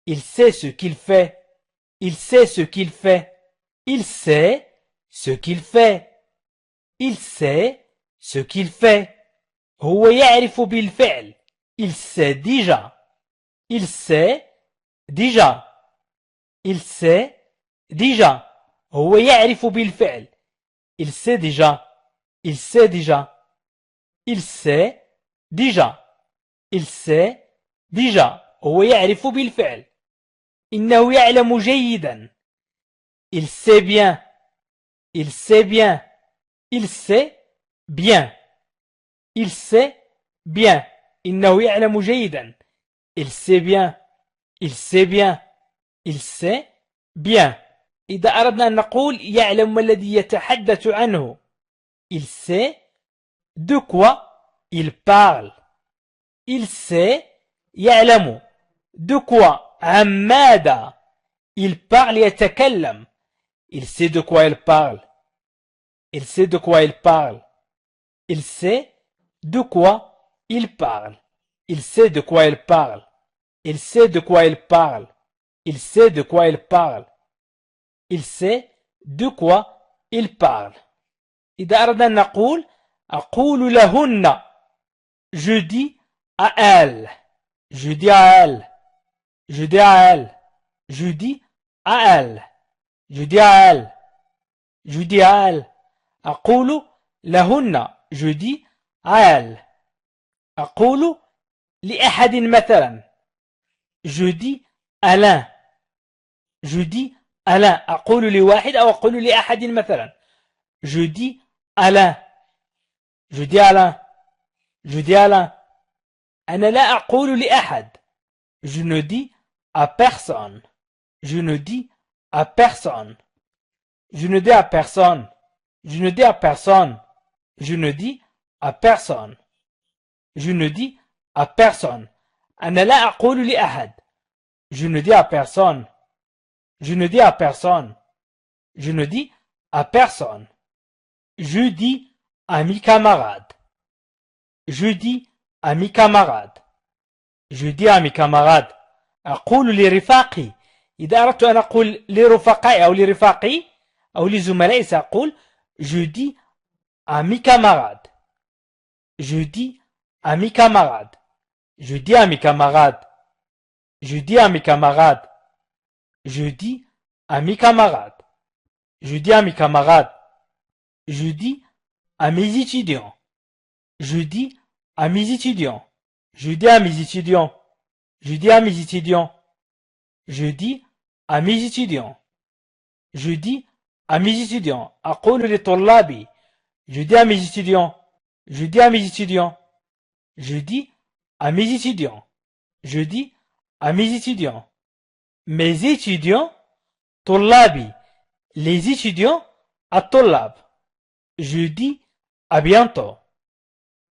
Il sait ce qu'il fait. Il sait ce qu'il fait. Il sait ce qu'il fait. Il sait ce qu'il fait. هو يعرف بالفعل. Il sait déjà. Il sait déjà. Il sait déjà. هو يعرف بالفعل. Il sait déjà. Il sait déjà. Il sait déjà. Il sait déjà. هو يعرف بالفعل. إنه يعلم جيدا. Il sait bien. Il sait bien. Il sait bien. Il sait bien. إنه يعلم جيدا. Il sait bien. Il sait bien. Il sait bien. إذا أردنا أن نقول يعلم ما الذي يتحدث عنه. Il sait de quoi il parle. Il sait يعلم de quoi عن ماذا il parle يتكلم. Il sait de quoi il parle. Il sait de quoi il parle. Il sait de quoi il parle. Il sait de quoi il parle. Il sait de quoi il parle. Il sait de quoi il parle. Il sait de quoi il parle. إذا أردنا أن نقول أقول لهن. Je dis à elle. Je dis à elle. Je dis à elle. Je dis à elle. Je dis à elle. Je dis à elle. أقول لهن. Je dis à elle. أقول لأحد مثلا. Je dis à l'un. Je dis à l'un. أقول لواحد أو أقول لأحد مثلا. Je dis à l'un. Je dis à l'un. Je dis à l'un. أنا لا أقول لأحد. Je ne dis à personne. Je ne dis à personne. Je ne dis à personne. Je ne dis à personne. Je ne dis à personne. Je ne dis à personne. أنا لا أقول لأحد. Je ne dis à personne. Je ne dis à personne. Je ne dis à personne. Je dis à mes camarades. Je dis à mes camarades. Je dis à mes camarades. أقول لرفاقي. إذا أردت أن أقول لرفقائي أو لرفاقي أو لزملائي سأقول je dis à mes camarades. Je dis à mes camarades. Je dis à mes camarades. Je dis à mes camarades. Je dis à mes camarades. Je dis à mes camarades. Je dis à mes étudiants. Je dis à mes étudiants. Je dis à mes étudiants. Je dis à mes étudiants. Je dis à mes étudiants. Je dis à mes étudiants. أقول لطلابي. Je dis à mes étudiants. Je dis à mes étudiants. Je dis à mes étudiants. Je dis à mes étudiants. Mes étudiants. طلابي. Les étudiants. الطلاب. Je dis à bientôt.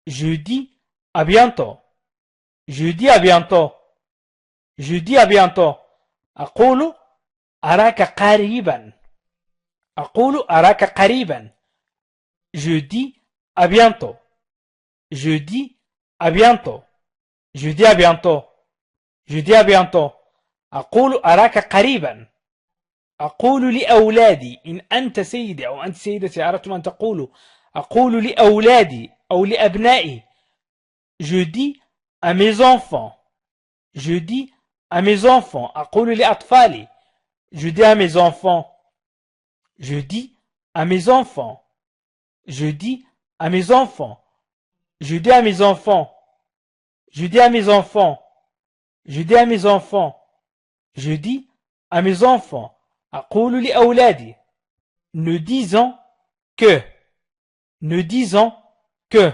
Je dis à bientôt. Je dis à bientôt. Je dis à bientôt. أقول أراك قريبا. أقول أراك قريبا. Je dis à bientôt. Je dis à bientôt. Je dis à bientôt. Je dis à bientôt. أقول أراك قريبا. أقول لأولادي إن أنت سيدي أو أنت سيدتي أردتم أن تقولوا أقول لأولادي أو لأبنائي. Je dis à mes enfants. Je dis à mes enfants. أقول لأطفالي. Je dis à mes enfants. Je dis à mes enfants. Je dis à mes enfants. Je dis à mes enfants. Je dis à mes enfants. Je dis à mes enfants. Je dis à mes enfants. أقول لأولادي. Ne disant que. Ne disant que.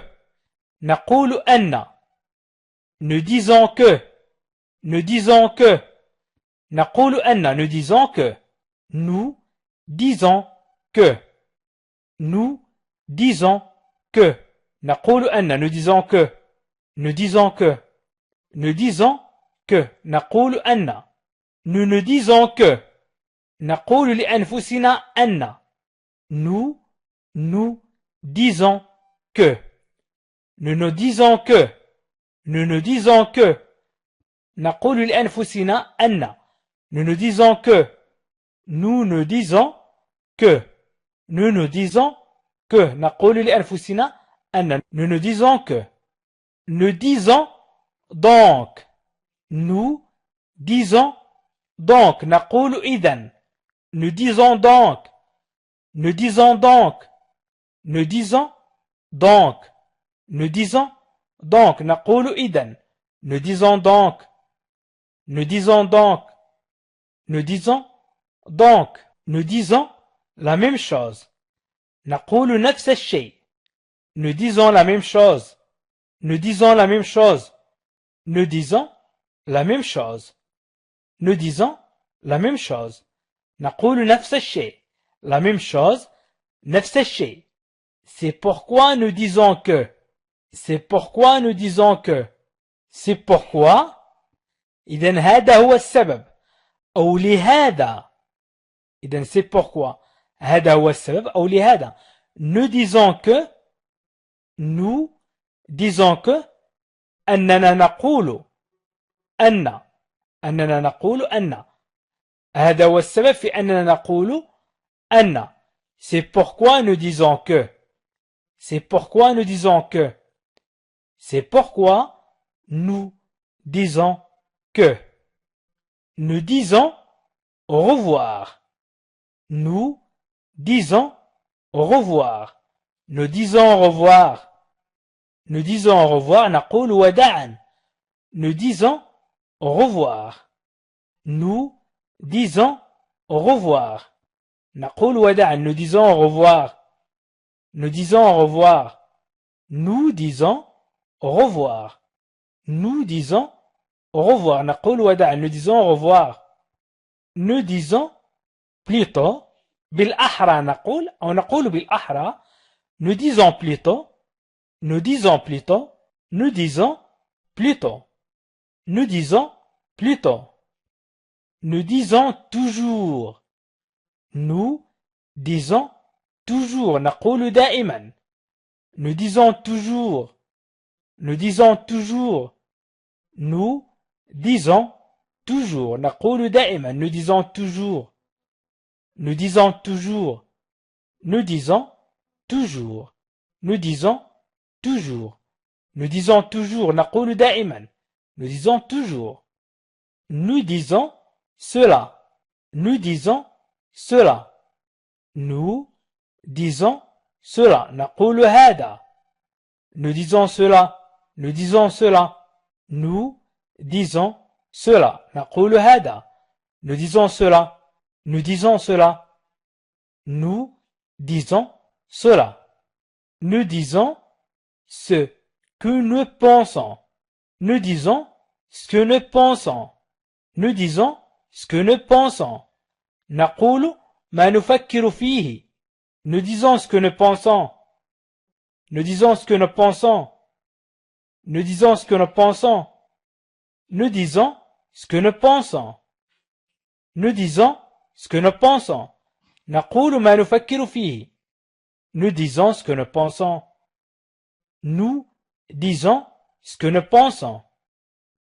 نقول أن. Ne disant que. Ne disant que. نقول أن. Ne disant que. Nous disons que. Nous disons que. نقول أن. Ne disons que. Ne disons que. Ne disons que. نقول أن. Nous ne disons que. نقول لأنفسنا أن. Nous disons que. Nous ne disons que. Nous ne disons que. نقول لأنفسنا أن. Nous ne disons que. Nous ne disons que. Nous ne disons que. نقول لأنفسنا أن. Nous ne disons que. Nous disons donc. Nous disons donc. نقول إذن. Nous disons donc. Nous disons donc. Nous disons donc. Nous disons donc. نقول إذن. Nous disons donc. Nous disons donc. Nous disons donc. Nous disons la même chose. نقول نفس الشيء. Nous disons la même chose. Nous disons la même chose. Nous disons la même chose. Nous disons la même chose. نقول نفس الشيء. La même chose. نفس الشيء. C'est pourquoi nous disons que. C'est pourquoi nous disons que. C'est pourquoi. إذن هذا هو السبب. أو لهذا. إذن c'est pourquoi. هذا هو السبب أو لهذا. Nous disons que. Nous disons que. أننا نقول. أننا نقول أن. هذا هو السبب في أننا نقول أن. C'est pourquoi nous disons que. C'est pourquoi nous disons que. C'est pourquoi nous disons que. Nous disons au revoir. Nous disons au revoir. Nous disons au revoir. Nous disons au revoir. نقول وداعا. Nous disons au revoir. Nous disons au revoir. نقول وداعا. Nous disons au revoir. Nous disons au revoir. Nous disons au revoir. Nous disons au revoir. نقول وداعا. Nous disons au revoir. Nous disons plutôt بالأحرى نقول أو نقول بالأحرى. Nous disons plutôt. Nous disons plutôt. Nous disons plutôt. Nous disons plutôt. Nous disons toujours. Nous disons toujours. نقول دائما. Nous disons toujours. Nous disons toujours. Nous disons toujours. نقول دائما. Nous disons toujours. Nous disons toujours. Nous disons toujours. Nous disons toujours. Nous disons toujours. نقول دائما. Nous disons toujours. Nous disons cela. Nous disons cela. Nous disons cela. نقول هذا. Nous disons cela. Nous disons cela. Nous disons cela. نقول هذا. Nous disons cela. Nous disons cela. Nous disons cela. Nous disons ce que nous pensons. Nous disons ce que nous pensons. Nous disons ce que nous pensons. نقول ما نفكر فيه. Nous disons ce que nous pensons. Nous disons ce que nous pensons. Nous disons ce que nous pensons. Nous disons ce que nous pensons. Nous disons ce que nous pensons. نقول ما نفكر فيه. Nous disons ce que nous pensons. Nous disons ce que nous pensons.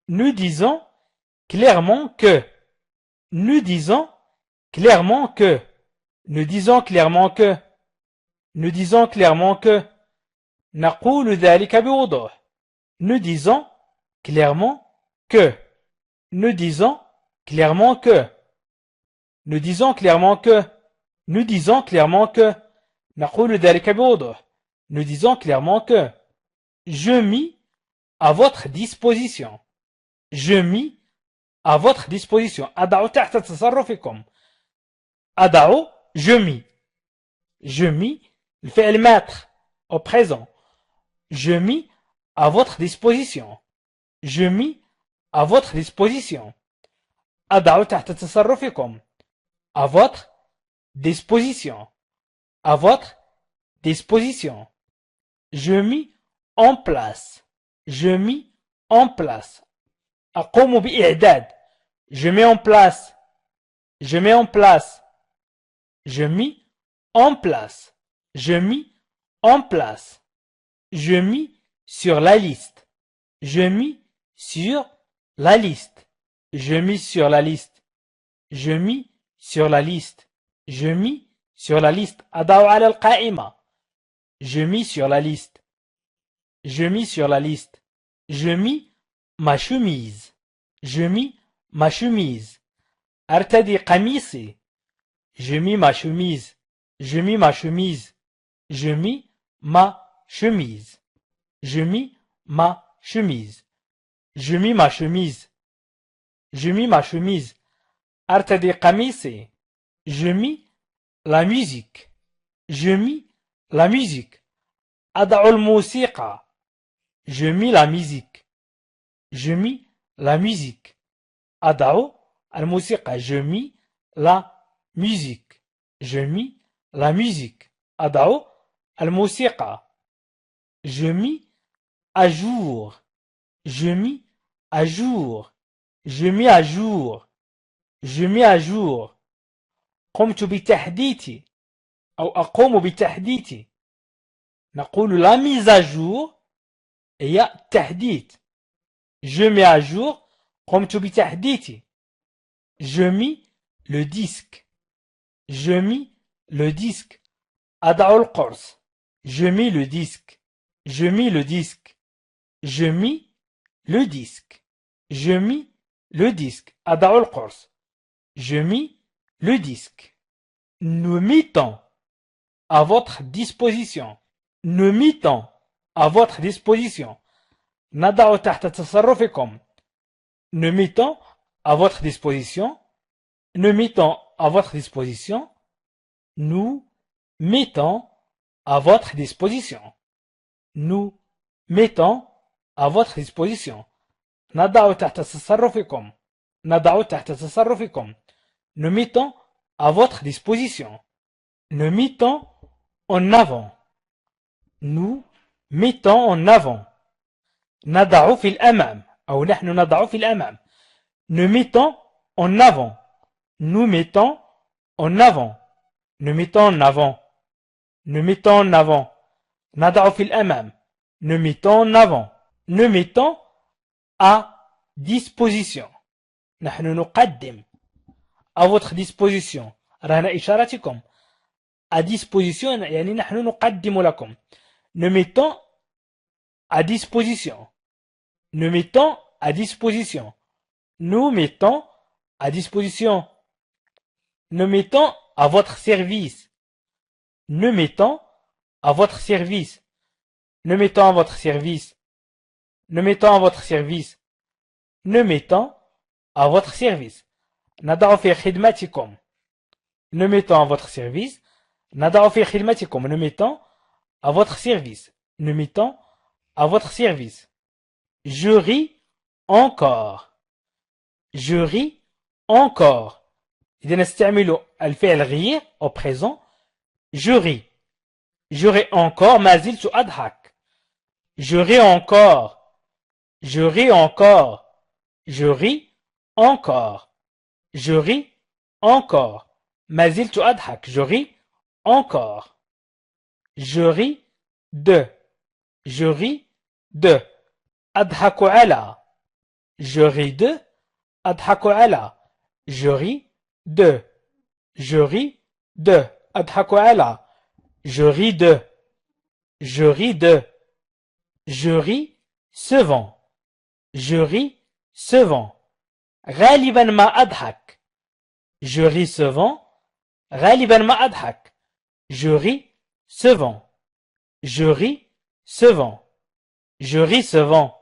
Nous disons clairement que. Nous disons clairement que. Nous disons clairement que. Nous disons clairement que. نقول ذلك بوضوح. Nous disons clairement que. Nous disons clairement que. Nous disons clairement que. Nous disons clairement que. نقول ذلك بوضوح. Nous disons clairement que. Je mis à votre disposition. Je mis à votre disposition. أضع تحت تصرفكم. أضع je mis. Je mis الفعل mettre au présent. Je mis à votre disposition. Je mis à votre disposition. أضع تحت تصرفكم. À votre disposition. À votre disposition. Je mis en place. Je mis en place. أقوم بإعداد. Je mets en place. Je mets en place. Je mis en place. Je mis en place. Je mis sur la liste. Je mis sur la liste. Je mis sur la liste. Je mis sur la liste. Je mis sur la liste. أضع على القائمة. Je mis sur la liste. Je mis sur la liste. Je mis ma chemise. Je mis ma chemise. أرتدي قميصي. Je mis ma chemise. Je mis ma chemise. Je mis ma chemise. Je mis ma chemise. Je mis ma chemise. Je mis ma chemise. أرتدي قميصي. Je mis la musique. Je mis la musique. أضع الموسيقى. Je mis la musique. Je mis la musique. أضع الموسيقى. Je mis la musique. Je mis la musique. أضع الموسيقى. Je mis à jour. Je mis à jour. Je mis à jour. Je mis à jour. قمت بتحديث أو أقوم بتحديث. نقول la mise à jour هي تحديث. Je mets à jour. قمت بتحديث. Je mis le disque. Je mis le disque. أضع القرص. Je mis le disque. Je mis le disque. Je mis le disque. Je mis le disque. أضع القرص. Je mis le disque. Nous mettons à votre disposition. Nous mettons à votre disposition. نضع تحت تصرفكم. Nous mettons à votre disposition. Nous mettons à votre disposition. Nous mettons à votre disposition. Nous mettons à votre disposition. نضع تحت تصرفكم. نضع تحت تصرفكم. Nous mettons à votre disposition. Nous mettons en avant. Nous mettons en avant. نضع في الأمام أو نحن نضع في الأمام. Nous mettons en avant. Nous mettons en avant. Nous mettons en avant. Nous mettons en avant. نضع في الأمام. Nous mettons en avant. Nous mettons à disposition. نحن نقدم. À votre disposition. رهن إشارتكم. À disposition يعني نحن نقدم لكم. Nous mettons à disposition. Nous mettons à disposition. Nous mettons à disposition. Nous mettons à votre service. Nous mettons à votre service. Nous mettons à votre service. Nous mettons à votre service. Nous mettons à votre service. نضع في خدمتكم. Nous mettons à votre service. نضع في خدمتكم. Nous mettons à votre service. Nous mettons à votre service. Je ris encore. Je ris encore. إذا نستعمل الفعل rire au présent. Je ris. Je ris encore ما زلت أضحك. Je ris encore. Je ris encore. Je ris encore. Je ris encore. ما زلت أضحك. Je ris encore. Je ris de. Je ris de. أضحك على. Je ris de. أضحك على. Je ris de. Je ris de. أضحك على. Je ris de. Je ris de. Je ris souvent. Je ris souvent. غالبا ما أضحك. Je ris souvent. غالبا ما أضحك. Je ris souvent. Je ris souvent. Je ris souvent.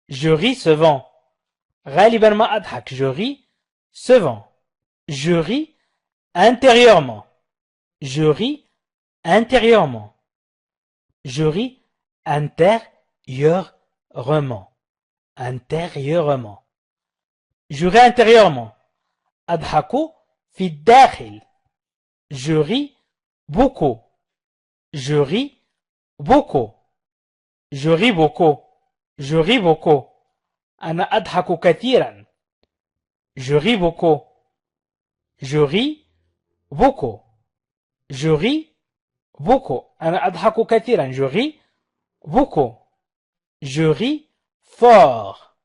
Je ris souvent. غالبا ما أضحك. Je ris souvent. Je ris intérieurement. Je ris intérieurement. Je ris intérieurement. Intérieurement. Je ris intérieurement. أضحك في الداخل. Je ris beaucoup. Je ris beaucoup. Je ris beaucoup. Je ris beaucoup. أنا أضحك كثيرا. Je ris beaucoup. Je ris beaucoup. Je ris beaucoup. أنا أضحك كثيرا. Je ris beaucoup. Je ris fort.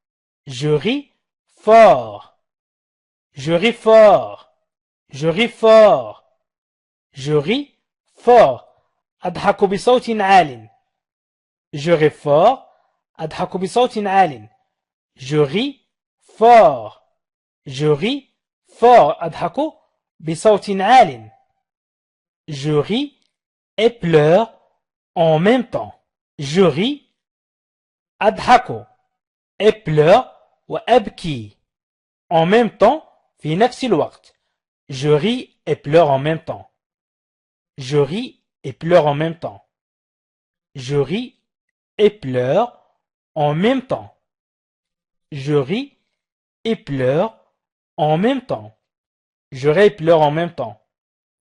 Je ris fort. Je ris fort. Je ris fort. Je ris fort. أضحك بصوت عال. Je ris fort. أضحك بصوت عال. Je ris fort. Je ris fort. أضحك بصوت عال. Je ris et pleure en même temps. Je ris أضحك et pleure وأبكي en même temps في نفس الوقت. Je ris et pleure en même temps. Je ris et pleure en même temps. Je ris et pleure en même temps. Je ris et pleure en même temps. Je ris et pleure en même temps.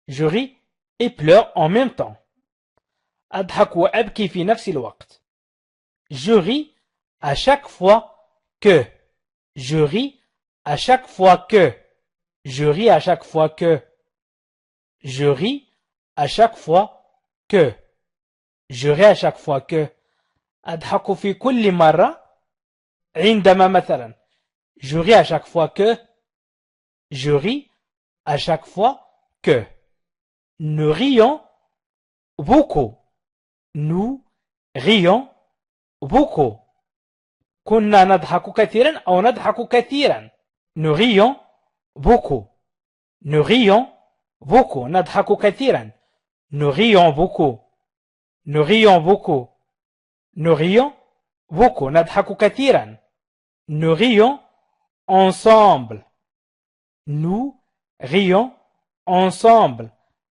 Je ris et pleure en même temps. أضحك وأبكي في نفس الوقت. Je ris à chaque fois que. Je ris à chaque fois que. Je ris à chaque fois que. Je ris à chaque fois que. Je ris à chaque fois que. أضحك في كل مرة عندما مثلا. Je ris à chaque fois que. Je ris à chaque fois que. Nous rions beaucoup. Nous rions beaucoup. كنا نضحك كثيرا أو نضحك كثيرا. Nous rions beaucoup. Nous rions beaucoup. نضحك كثيرا. Nous rions beaucoup. Nous rions beaucoup. Nous rions beaucoup. نضحك كثيرا. Nous rions ensemble. Nous rions ensemble.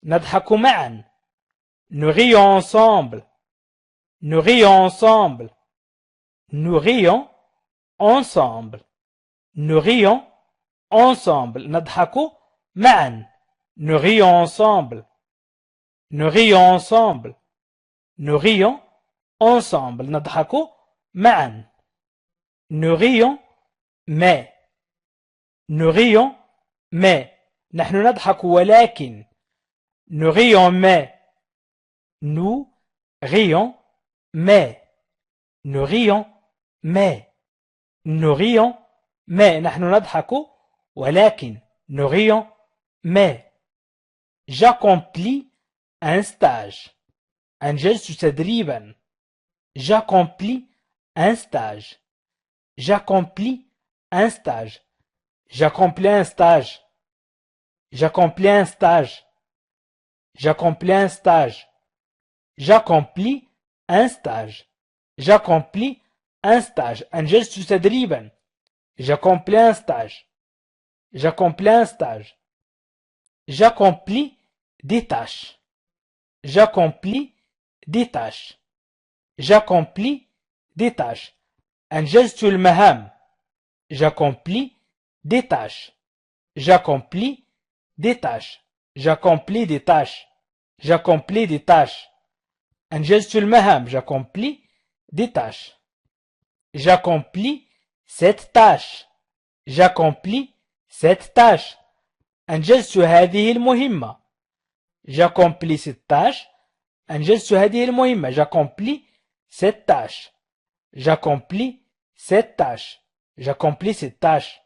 نضحك معا. Nous rions ensemble. Nous rions ensemble. Nous rions ensemble. Nous rions ensemble. نضحك معا. Nous rions ensemble. Nous rions ensemble. Nous rions ensemble. نضحك معا. Nous rions mais. Nous rions mais. نحن نضحك ولكن. Nous rions mais. Nous rions mais. Nous rions mais. Nous rions mais. نحن نضحك ولكن. Nous rions mais. J'accomplis un stage. أنجزت تدريبا. J'accomplis un stage. J'accomplis un stage. J'accomplis un stage. J'accomplis un stage. J'accomplis un stage. J'accomplis un stage. J'accomplis un stage. أنجزت تدريبا. J'accomplis un stage. J'accomplis un stage. J'accomplis des tâches. J'accomplis des tâches. J'accomplis des tâches. أنجزت المهام. J'accomplis des tâches. J'accomplis des tâches. J'accomplis des tâches. J'accomplis des tâches. أنجزت المهام. J'accomplis des tâches. J'accomplis cette tâche. J'accomplis cette tâche. أنجزت هذه المهمة. J'accomplis cette tâche. أنجزت هذه المهمة. J'accomplis cette tâche. J'accomplis cette tâche. J'accomplis cette tâche.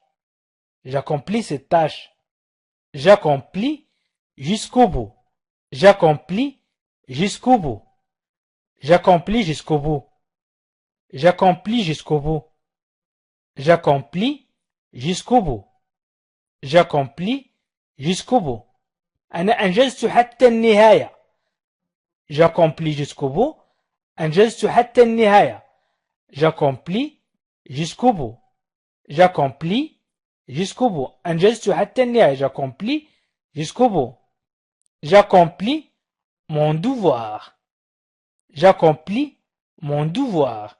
J'accomplis cette tâche. J'accomplis jusqu'au bout. J'accomplis jusqu'au bout. J'accomplis jusqu'au bout. J'accomplis jusqu'au bout. J'accomplis jusqu'au bout. J'accomplis jusqu'au bout. أنا أنجزت حتى النهاية. J'accomplis jusqu'au bout. أنجزت حتى النهاية. J'accomplis jusqu'au bout. J'accomplis jusqu'au bout. أنجزت حتى النهاية. J'accomplis jusqu'au bout. J'accomplis mon devoir. J'accomplis mon devoir.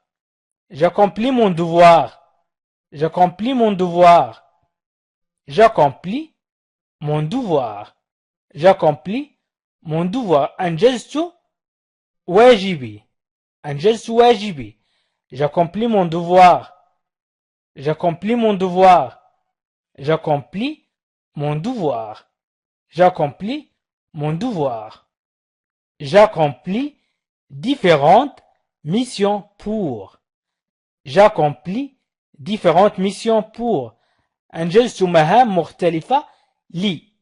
J'accomplis mon devoir. J'accomplis mon devoir. J'accomplis mon devoir. J'accomplis mon devoir. أنجزت واجبي. أنجزت واجبي. J'accomplis mon devoir. J'accomplis mon devoir. J'accomplis mon devoir. J'accomplis mon devoir. J'accomplis différentes missions pour. J'accomplis différentes missions pour. أنجزت مهام مختلفة لي.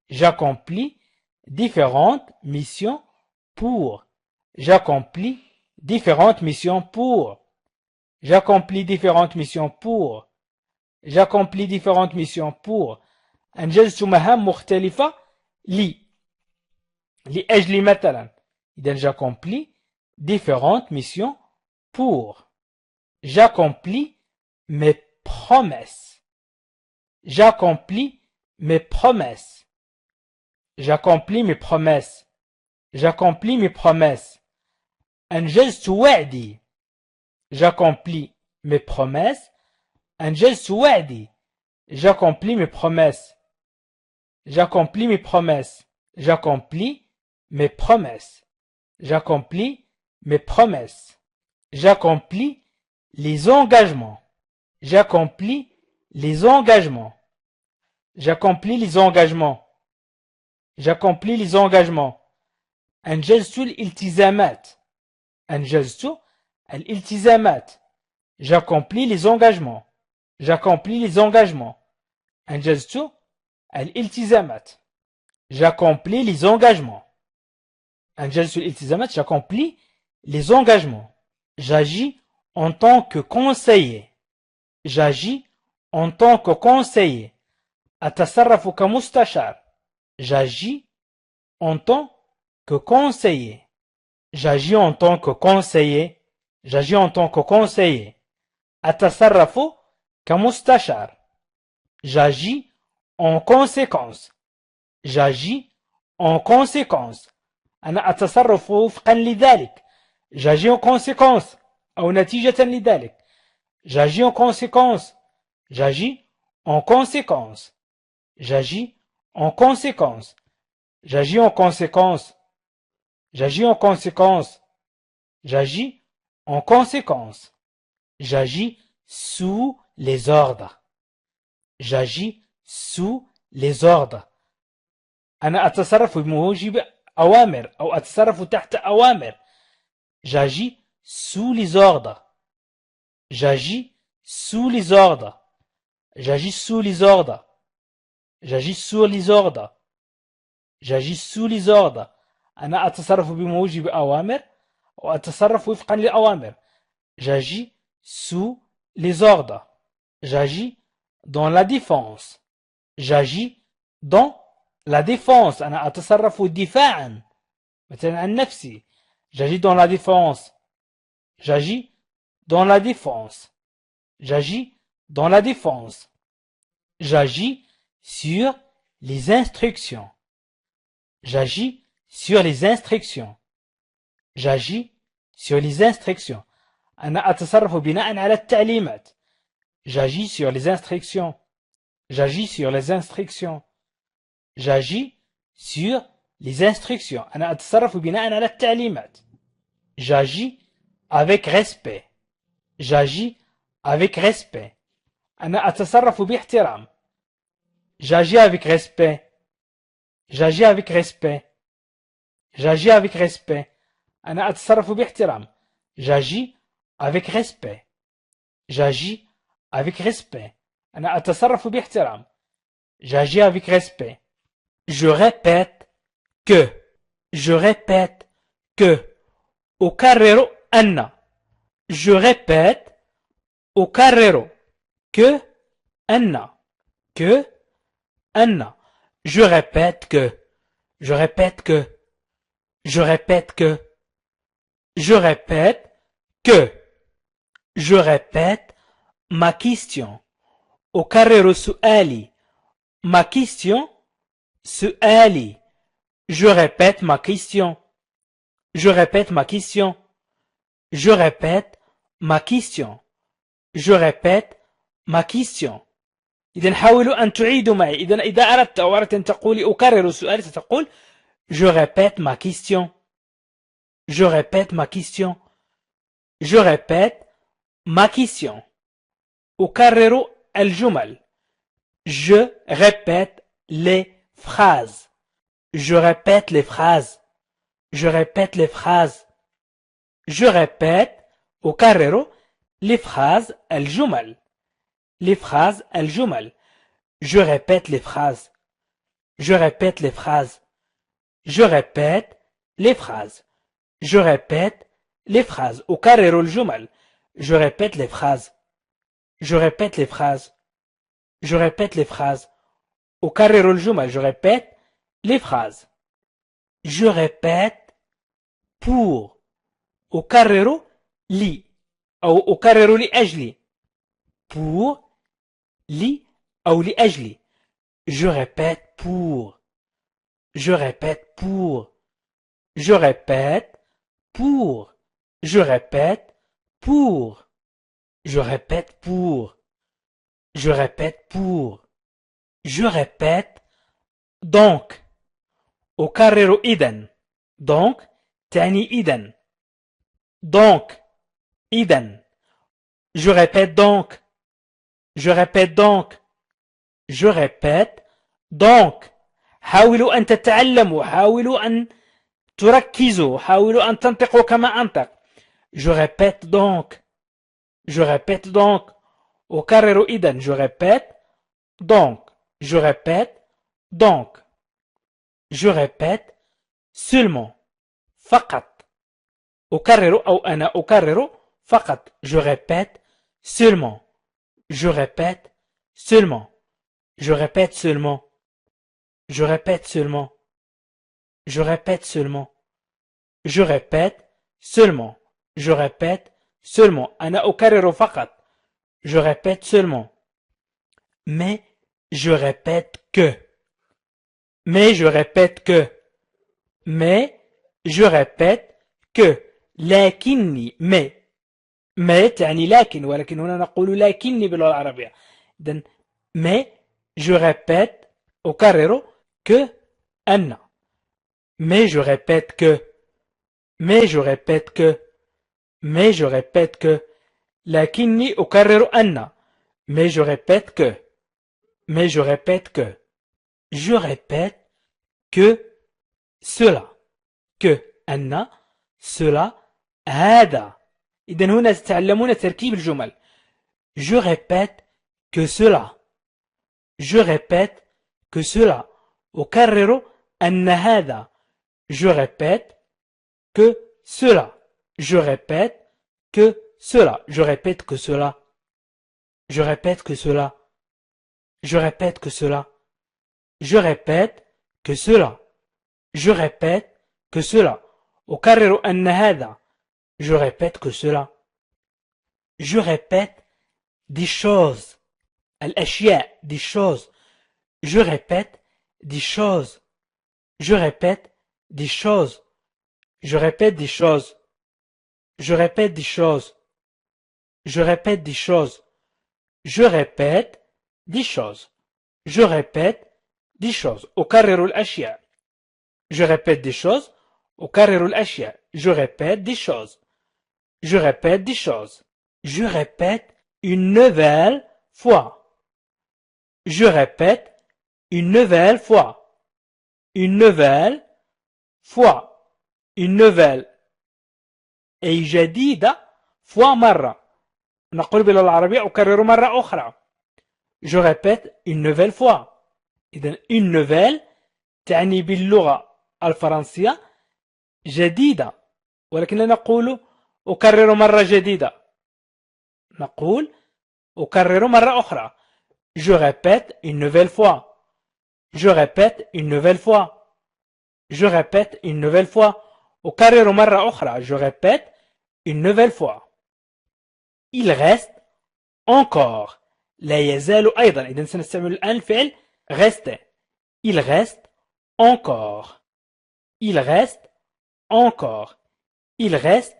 J'accomplis différentes missions pour. J'accomplis différentes missions pour. J'accomplis différentes missions pour. J'accomplis différentes missions pour. أنجزت مهام مختلفة لي. لأجل مثلا. إذا j'accomplis différentes missions pour. J'accomplis mes promesses. J'accomplis mes promesses. J'accomplis mes promesses. J'accomplis mes promesses. أنجزت وعدي. J'accomplis mes promesses. أنجزت وعدي. J'accomplis mes promesses. J'accomplis mes promesses. J'accomplis mes promesses. J'accomplis mes promesses. J'accomplis les engagements. J'accomplis les engagements. J'accomplis les engagements. J'accomplis les engagements. أنجزت الالتزامات. أنجزت الالتزامات. J'accomplis les engagements. J'accomplis les engagements. أنجزت الالتزامات. J'accomplis les engagements. أنجزت الالتزامات. J'accomplis les engagements. J'agis en tant que conseiller. J'agis en tant que conseiller. أتصرف كمستشار. J'agis en tant que conseiller. J'agis en tant que conseiller. J'agis en tant que conseiller. أتصرف كمستشار. J'agis en conséquence. J'agis en conséquence. أنا أتصرف وفقا لذلك. J'agis en conséquence. أو نتيجة لذلك. J'agis en conséquence. J'agis en conséquence. J'agis en conséquence. J'agis en conséquence. J'agis en conséquence. J'agis en conséquence. J'agis sous les ordres. J'agis sous les ordres. أنا أتصرف بموجب أوامر أو أتصرف تحت أوامر. J'agis sous les ordres. J'agis sous les ordres. J'agis sous les ordres. J'agis sous les ordres. J'agis sous les ordres. أنا أتصرف بموجب أوامر وأتصرف وفقا للأوامر. J'agis sous les ordres. J'agis dans la défense. J'agis dans la défense. أنا أتصرف دفاعا مثلا عن نفسي. J'agis dans la défense. J'agis dans la défense. J'agis dans la défense. J'agis sur les instructions. J'agis sur les instructions. J'agis sur les instructions. أنا أتصرف بناء على التعليمات. J'agis sur les instructions. J'agis sur les instructions. J'agis sur les instructions. أنا أتصرف بناء على التعليمات. J'agis avec respect. J'agis avec respect. أنا أتصرف باحترام. J'agis avec respect. J'agis avec respect. J'agis avec respect. أنا أتصرف باحترام. J'agis avec respect. J'agis avec respect. أنا أتصرف باحترام. J'agis avec respect. Je répète que. Je répète que. أكرر أن. Je répète أكرر que أن. Que أن. Je répète que. Je répète que. Je répète que. Je répète que. Je répète ma question. أكرر سؤالي. Ma question. سؤالي. Je répète ma question. Je répète ma question. Je répète ma question. Je répète ma question. إذا حاولوا أن تعيدوا معي. إذا أردت أو أردت أن تقولي أكرر سؤالي ستقول Je répète ma question. Je répète ma question. Je répète ma question. أكرر الجمل. Je répète les phrases. Je répète les phrases. Je répète les phrases. Je répète أكرر les phrases الجمل. Les phrases الجمل. Je répète les phrases. Je répète les phrases. Je répète les phrases. Je répète les phrases. أكرر الجمل. Je répète les phrases. Je répète les phrases. Je répète les phrases. أكرر الجمل. Je répète les phrases. Je répète pour. أكرر لي أو أكرر لأجلي. Pour لي أو لأجلي. Je répète pour. Je répète pour. Je répète pour. Je répète pour. Je répète pour. Je répète pour. Je répète donc. أكرر إذن. donc تعني إذن. donc إذن. Je répète donc. Je répète donc. Je répète donc. حاولوا أن تتعلموا. حاولوا أن تركزوا. حاولوا أن تنطقوا كما أنطق. Je répète donc. Je répète donc. أكرر إذن. Je répète donc. Je répète donc. Je répète seulement. فقط. أكرر أو أنا أكرر فقط. Je répète seulement. Je répète seulement. Je répète seulement. Je répète seulement. Je répète seulement. Je répète seulement. Je répète seulement. أنا أكرر فقط. Je répète seulement. Mais je répète que. Mais je répète que. Mais je répète que. لكني mais تعني لكن ولكن هنا نقول لكني باللغة العربية. إذن mais je répète أكرر que أن. Mais je répète que. Mais je répète que. Mais je répète que. لكني أكرر أن. Mais je répète que. Mais je répète que. Je répète que cela. Que أن cela هذا. إذن هنا تتعلمون تركيب الجمل. Je répète que cela. Je répète que cela. أكرر أن هذا. Je répète que cela. Je répète que cela. Je répète que cela. Je répète que cela. Je répète que cela. Je répète que cela. Je répète que cela. أكرر أن هذا. Je répète que cela. Je répète des choses. الأشياء des choses. Je répète des choses. Je répète des choses. Je répète des choses. Je répète des choses. Je répète des choses. Je répète des choses. Je répète des choses. أكرر الأشياء. Je répète des choses. أكرر الأشياء. Je répète des choses. Je répète des choses. Je répète une nouvelle fois. Je répète une nouvelle fois. Une nouvelle fois. Une nouvelle. أي جديدة fois مرة. نقول باللغة العربية أكرر مرة أخرى. Je répète une nouvelle fois. إذن une nouvelle تعني باللغة الفرنسية جديدة، ولكن لا نقول أكرر مرة جديدة، نقول أكرر مرة أخرى. Je répète une nouvelle fois. Je répète une nouvelle fois. Je répète une nouvelle fois. أكرر مرة أخرى. Je répète une nouvelle fois. Il reste encore. لا يزال أيضا. إذن سنستعمل الآن الفعل rester. Il reste encore. Il reste encore. Il reste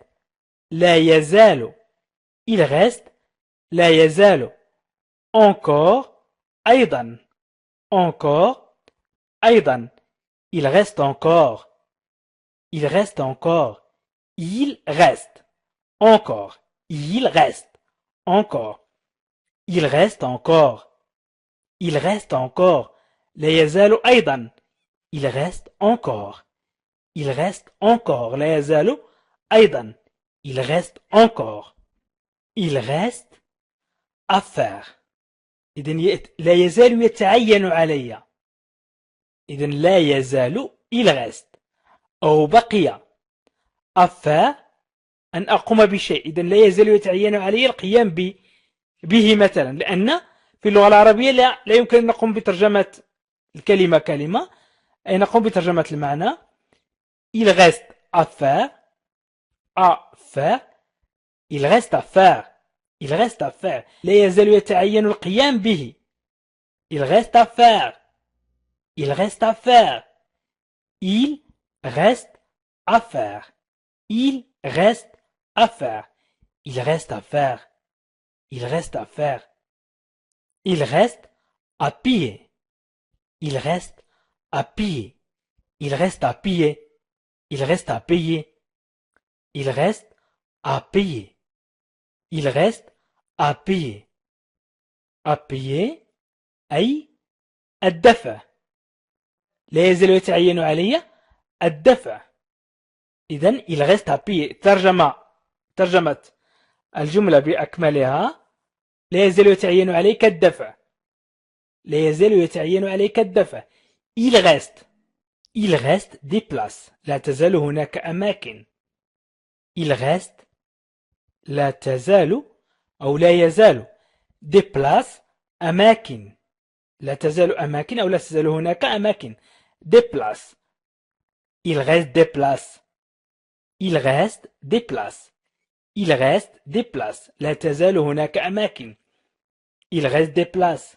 لا يزال. Il reste لا يزال. Encore أيضا. Encore أيضا. Il reste encore. Il reste encore. Il reste encore. Il reste encore. Il reste encore. Il reste encore. لا يزال أيضا. Il reste encore. Il reste encore. لا يزال أيضا. Il reste encore. Il reste à faire. إذن لا يزال يتعين علي. إذن لا يزال il reste أو بقي à faire أن أقوم بشيء. إذن لا يزال يتعين علي القيام به مثلا، لأن في اللغة العربية لا يمكن أن نقوم بترجمة الكلمة كلمة، أي نقوم بترجمة المعنى. il reste à faire. à faire. il reste à faire. il reste à faire. لا يزال يتعين القيام به. il reste à faire. il reste à faire. il reste à faire. il reste à faire. il reste à faire. il reste à faire. il reste à piller. il reste à piller. il reste à piller. il reste à payer. il reste à payer. il reste à payer. à payer أي الدفع. لا يزال يتعين علي الدفع. إذن il reste à payer. ترجمة الجملة بأكملها: لا يزال يتعين عليك الدفع. لا يزال يتعين عليك الدفع. il reste des places. لا تزال هناك أماكن. il reste لا تزال أو لا يزال des places أماكن. لا تزال أماكن أو لا تزال هناك أماكن. des places. il reste des places. il reste des places. il reste des places. لا تزال هناك أماكن. il reste des places.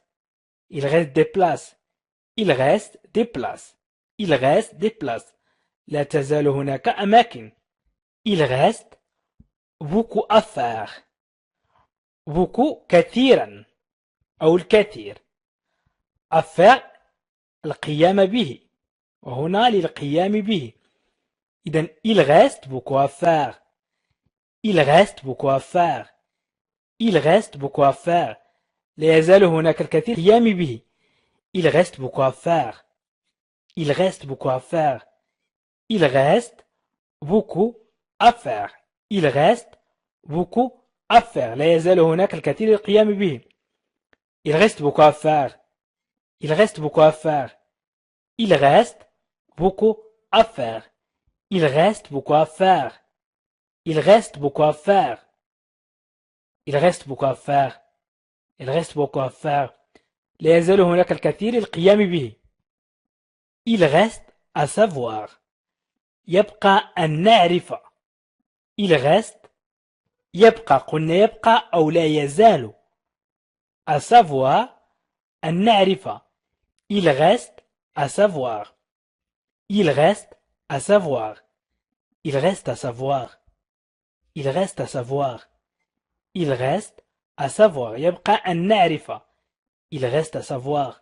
il reste des places. il reste des places. il reste des places. لا تزال هناك أماكن. il reste beaucoup à faire. beaucoup كثيرا أو الكثير. à faire القيام به، وهنا للقيام به. إذن il reste beaucoup à faire. il reste beaucoup à faire. il reste beaucoup à faire. لا يزال هناك الكثير قيام به. il reste beaucoup à faire. il reste beaucoup à faire. il reste beaucoup à faire. il reste beaucoup à faire. لا يزال هناك الكثير للقيام به. il reste beaucoup à faire. il reste beaucoup à faire. il reste beaucoup à faire. il reste beaucoup à faire. il reste beaucoup à faire. il reste beaucoup à faire. il reste beaucoup à faire. لا يزال هناك الكثير للقيام به. il reste à savoir. يبقى أن نعرف. il reste يبقى، قلنا يبقى أو لا يزال. à savoir أن نعرف. il reste à savoir. il reste à savoir. il reste à savoir. il reste à savoir. il reste à savoir. يبقى أن نعرف. il reste à savoir.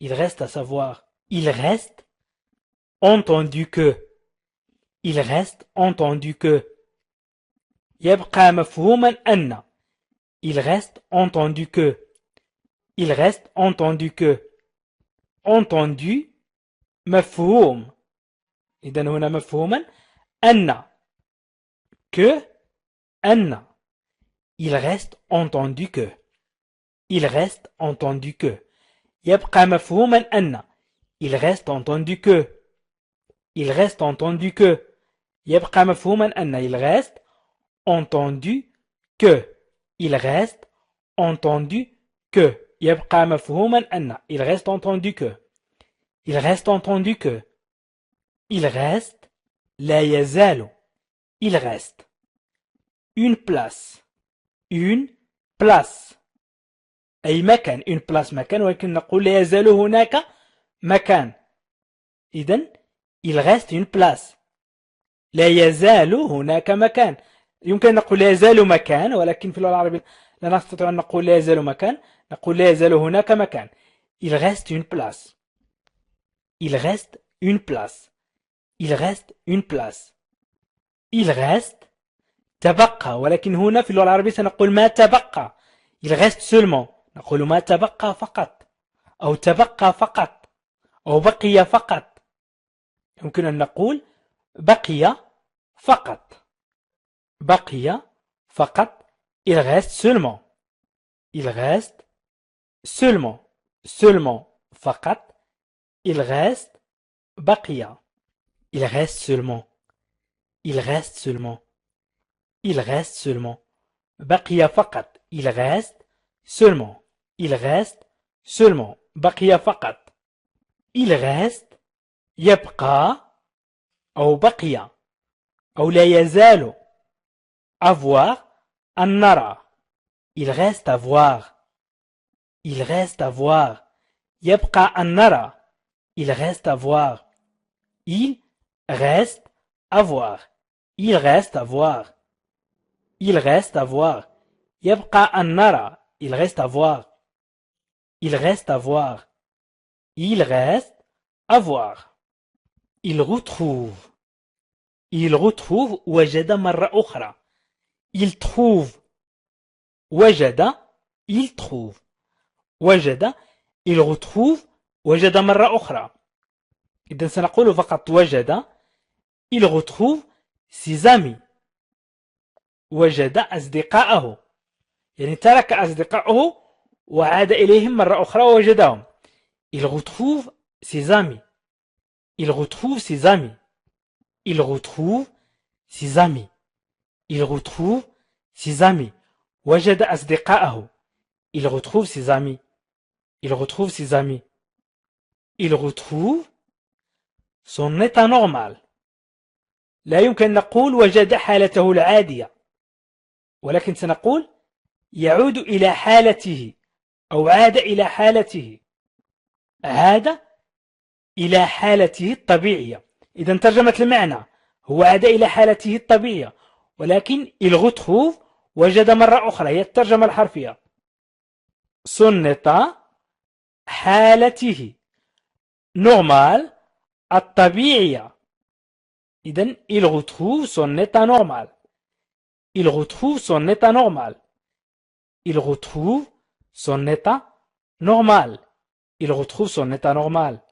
il reste à savoir. il reste entendu que. il reste entendu que. يبقى مفهوما أن. Il reste entendu que. Il reste entendu que. Entendu مفهوم. إذن هنا مفهوما أن. Que أن. Il reste entendu que. Il reste entendu que. يبقى مفهوما أن. Il reste entendu que. Il reste entendu que. يبقى مفهوما أن. Il reste entendu que. Il reste entendu que. يبقى مفهوما أن. Il reste entendu que. Il reste entendu que. Il reste. لا يزال. Il reste. Une place. Une place. أي مكان. Une place مكان. ولكن نقول لا يزال هناك مكان. إذن il reste une place. لا يزال هناك مكان. يمكن أن نقول لا يزال مكان، ولكن في اللغة العربية لا نستطيع أن نقول لا يزال مكان. نقول لا يزال هناك مكان. Il reste une place. Il reste une place. Il reste une place. Il reste تبقى، ولكن هنا في اللغة العربية سنقول ما تبقى. Il reste seulement. نقول ما تبقى فقط، أو تبقى فقط، أو بقي فقط. يمكن أن نقول بقي فقط. بقي فقط. Il reste seulement. Il reste seulement. Seulement فقط. Il reste بقي. Il reste seulement. Il reste seulement. Il reste seulement. بقي فقط. Il reste seulement. Il reste seulement. بقي فقط. Il reste يبقى أو بقي أو لا يزال. Avoir أن نرى. Il reste à voir. Il reste à voir. يبقى أن نرى. Il reste à voir. Il reste à voir. Il reste à voir. Il reste à voir. يبقى أن نرى. Il reste à voir. Il reste à voir. Il reste à voir. Il retrouve. Il retrouve وجد مرة أخرى. Il trouve. وجد. Il trouve. وجد. Il retrouve. وجد مرة أخرى. إذن سنقول فقط وجد. Il retrouve ses amis. وجد أصدقاءه. يعني ترك أصدقائه وعاد إليهم مرة أخرى ووجدهم. Il retrouve ses amis. Il retrouve ses amis. Il retrouve ses amis. Il retrouve ses amis. وجد أصدقاءه. Il retrouve ses amis. Il retrouve ses amis. Il retrouve son état normal. لا يمكن أن نقول وجد حالته العادية، ولكن سنقول يعود إلى حالته أو عاد إلى حالته. عاد إلى حالته الطبيعية. إذا ترجمة المعنى هو عاد إلى حالته الطبيعية، ولكن il retrouve وجد مرة أخرى هي الترجمة الحرفية. son état حالته normal الطبيعية. إذن il retrouve son état normal. Il retrouve son état normal. Il retrouve son état normal. Il retrouve son état normal.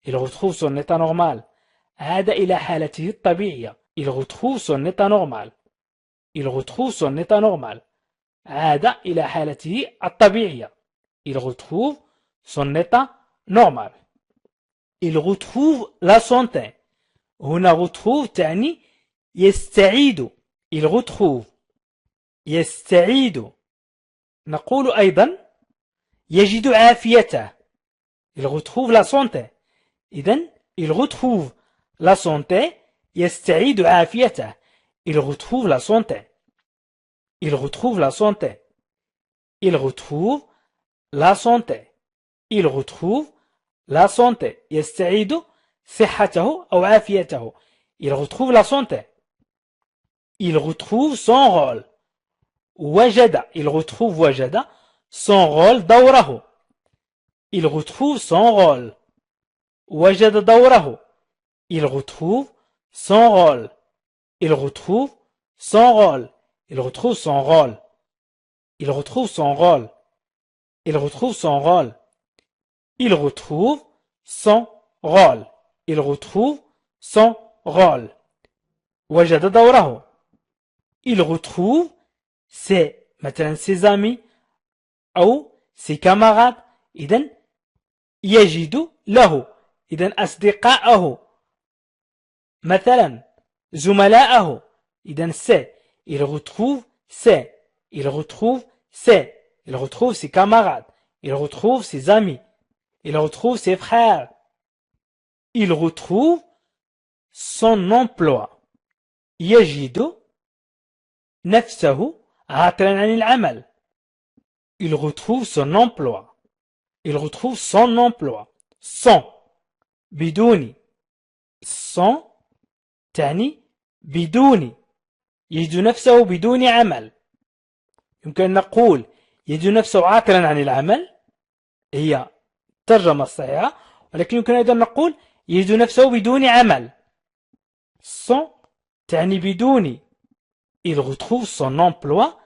Il retrouve son état normal. عاد إلى حالته الطبيعية. Il retrouve son état normal. Il retrouve son état normal. عاد إلى حالته الطبيعية. Il retrouve son état normal. Il retrouve la santé. هنا retrouve تعني يستعيد. Il retrouve. يستعيد. نقول أيضا يجد عافيته. Il retrouve la santé. إذن il retrouve la santé. يستعيد عافيته. Il retrouve la santé. Il retrouve la santé. Il retrouve la santé. Il retrouve la santé. يستعيد صحته أو عافيته. Il retrouve la santé. Il retrouve son rôle. وجد. Il retrouve وجد son rôle دوره. Il retrouve son rôle. وجد دوره. Il retrouve son rôle. Il retrouve son rôle. Il retrouve son rôle. Il retrouve son rôle. Il retrouve son rôle. Il retrouve son rôle. Il retrouve son rôle. وجد دوره. Il retrouve ses amis أو ses camarades. إذن يجد له. إذن أصدقاءه مثلا زملاءه. إذن il retrouve il retrouve il retrouve ses camarades, il retrouve ses amis, il retrouve ses frères, il retrouve son emploi. يجد نفسه عاطلا عن العمل. Il retrouve son emploi. Il retrouve son emploi. Son بدوني. Son تعني بدوني. يجد نفسه بدون عمل. يمكن أن نقول يجد نفسه عاطلا عن العمل، هي الترجمة الصحيحة، ولكن يمكن أيضا نقول يجد نفسه بدون عمل. Sans تعني بدون. Il retrouve son emploi.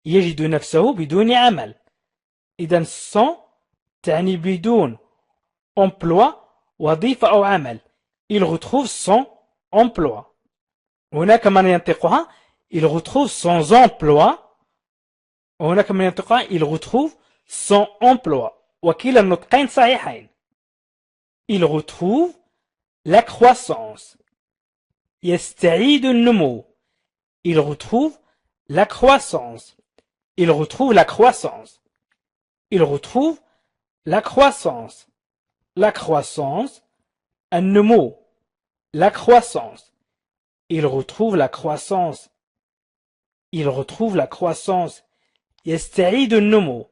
يجد نفسه بدون عمل. إذن sans تعني بدون emploi وظيفة أو عمل. Il retrouve son emploi. هناك من ينطقها il retrouve son emploi. وهناك من ينطقها il retrouve son emploi. وكلا النطقين صحيحين. Il retrouve la croissance. يستعيد النمو. Il retrouve la croissance. Il retrouve la croissance. Il retrouve la croissance. La croissance. النمو. La croissance. Il retrouve la croissance. Il retrouve la croissance. يستعيد النمو.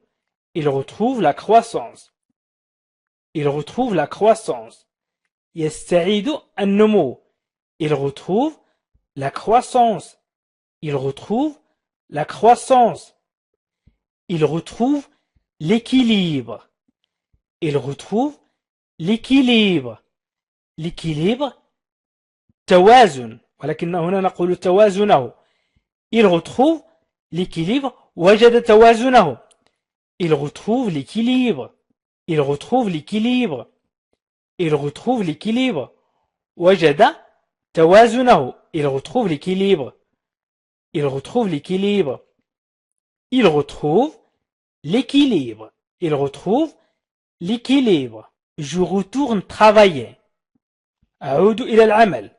Il retrouve la croissance. Il retrouve la croissance. يستعيد النمو. Il retrouve la croissance. Il retrouve la croissance. Il retrouve l'équilibre. Il retrouve l'équilibre. L'équilibre توازن، ولكن هنا نقول توازنه. Il retrouve l'équilibre. وجد توازنه. Il retrouve l'équilibre. Il retrouve l'équilibre. Il retrouve l'équilibre. وجد توازنه. Il retrouve l'équilibre. Il retrouve l'équilibre. Il retrouve l'équilibre. Il retrouve l'équilibre. Je retourne travailler. أعود إلى العمل.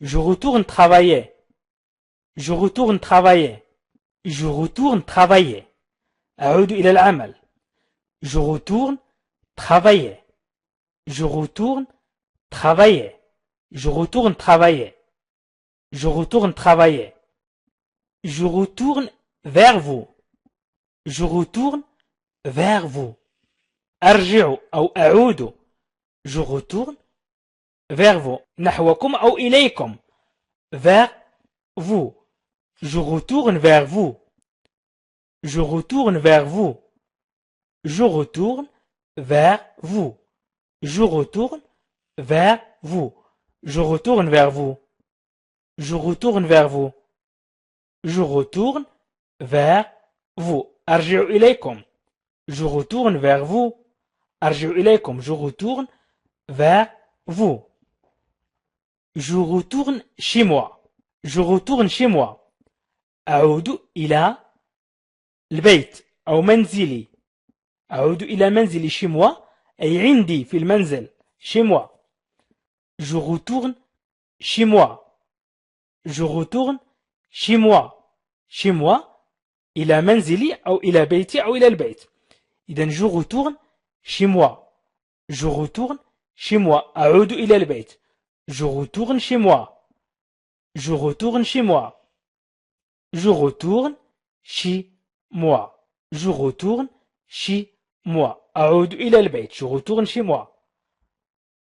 Je retourne travailler. Je retourne travailler. Je retourne travailler. أعود إلى العمل. Je retourne travailler. Je retourne travailler. Je retourne travailler. Je retourne travailler. Je retourne vers vous. Je retourne vers vous. أرجع أو أعود. Je retourne vers vous. نحوكم أو إليكم. Vers vous. Je retourne vers vous. Je retourne vers vous. Je retourne vers vous. Je retourne vers vous. Je retourne vers vous. Je retourne vers vous. Je retourne vers vous. أرجع إليكم. Je retourne vers vous. أرجع إليكم. Je retourne vers vous. Je retourne chez moi. Je retourne chez moi. أعود إلى البيت أو منزلي. أعود إلى منزلي chez moi أي عندي في المنزل. Chez moi. Je retourne chez moi. Je retourne chez moi. Chez moi إلى منزلي أو إلى بيتي أو إلى البيت. إذن je retourne chez moi. Je retourne chez moi. أعود إلى البيت. Je retourne chez moi. Je retourne chez moi. Je retourne chez moi. Je retourne chez moi. أعود إلى البيت. Je retourne chez moi.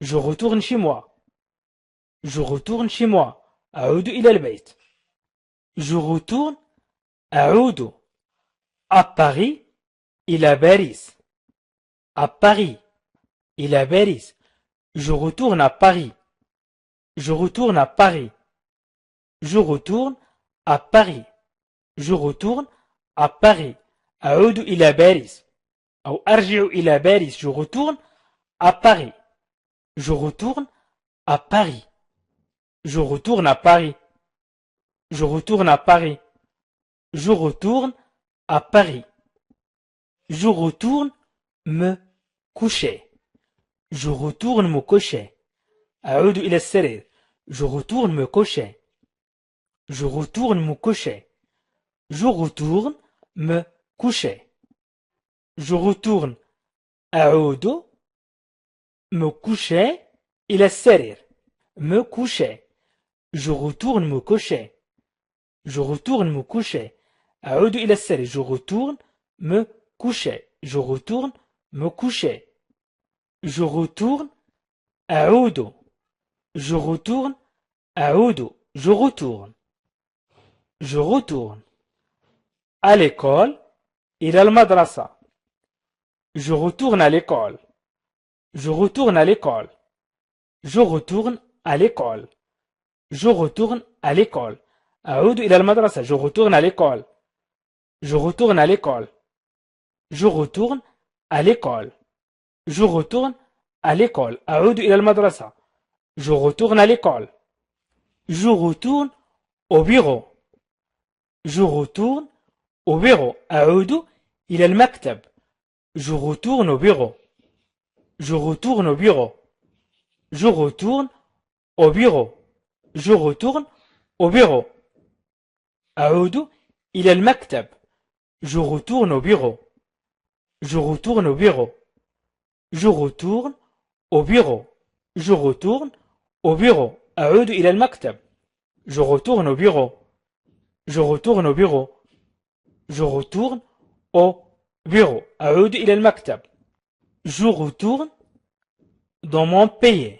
Je retourne chez moi. Je retourne chez moi. أعود إلى البيت. Je retourne أعود à Paris إلى باريس. À Paris إلى باريس. Je retourne à Paris. Je retourne à Paris. Je retourne à Paris. Je retourne à Paris. أعود إلى باريس. أو أرجع إلى باريس. Je retourne à Paris. Je retourne à Paris. Je retourne à Paris. Je retourne à Paris. Je retourne à Paris. Je retourne me coucher. Je retourne me coucher. أعود إلى السرير. Je retourne me coucher. Je retourne me coucher. Je retourne me coucher. Je retourne أعود me coucher إلى السرير. Me coucher. Je retourne me coucher. Je retourne me coucher. أعود إلى السرير. Je retourne me coucher. Je retourne me coucher. Je retourne أعود. Je retourne أعود. Je retourne. Je retourne à l'école إلى المدرسة. Je retourne à l'école. Je retourne à l'école. Je retourne à l'école. Je retourne à l'école. أعود إلى المدرسة. Je retourne à l'école. Je retourne à l'école. Je retourne à l'école. Je retourne à l'école. أعود إلى المدرسة. Je retourne à l'école. Je retourne au bureau. Je retourne au bureau. أعود إلى المكتب. Je retourne au bureau. Je retourne au bureau. Je retourne au bureau. Je retourne au bureau. أعود إلى المكتب. Je retourne au bureau. Je retourne au bureau. Je retourne au bureau. Je retourne au bureau. أعود إلى المكتب. Je retourne au bureau. Je retourne au bureau. Je retourne au bureau. أعود إلى المكتب. Je retourne dans mon pays.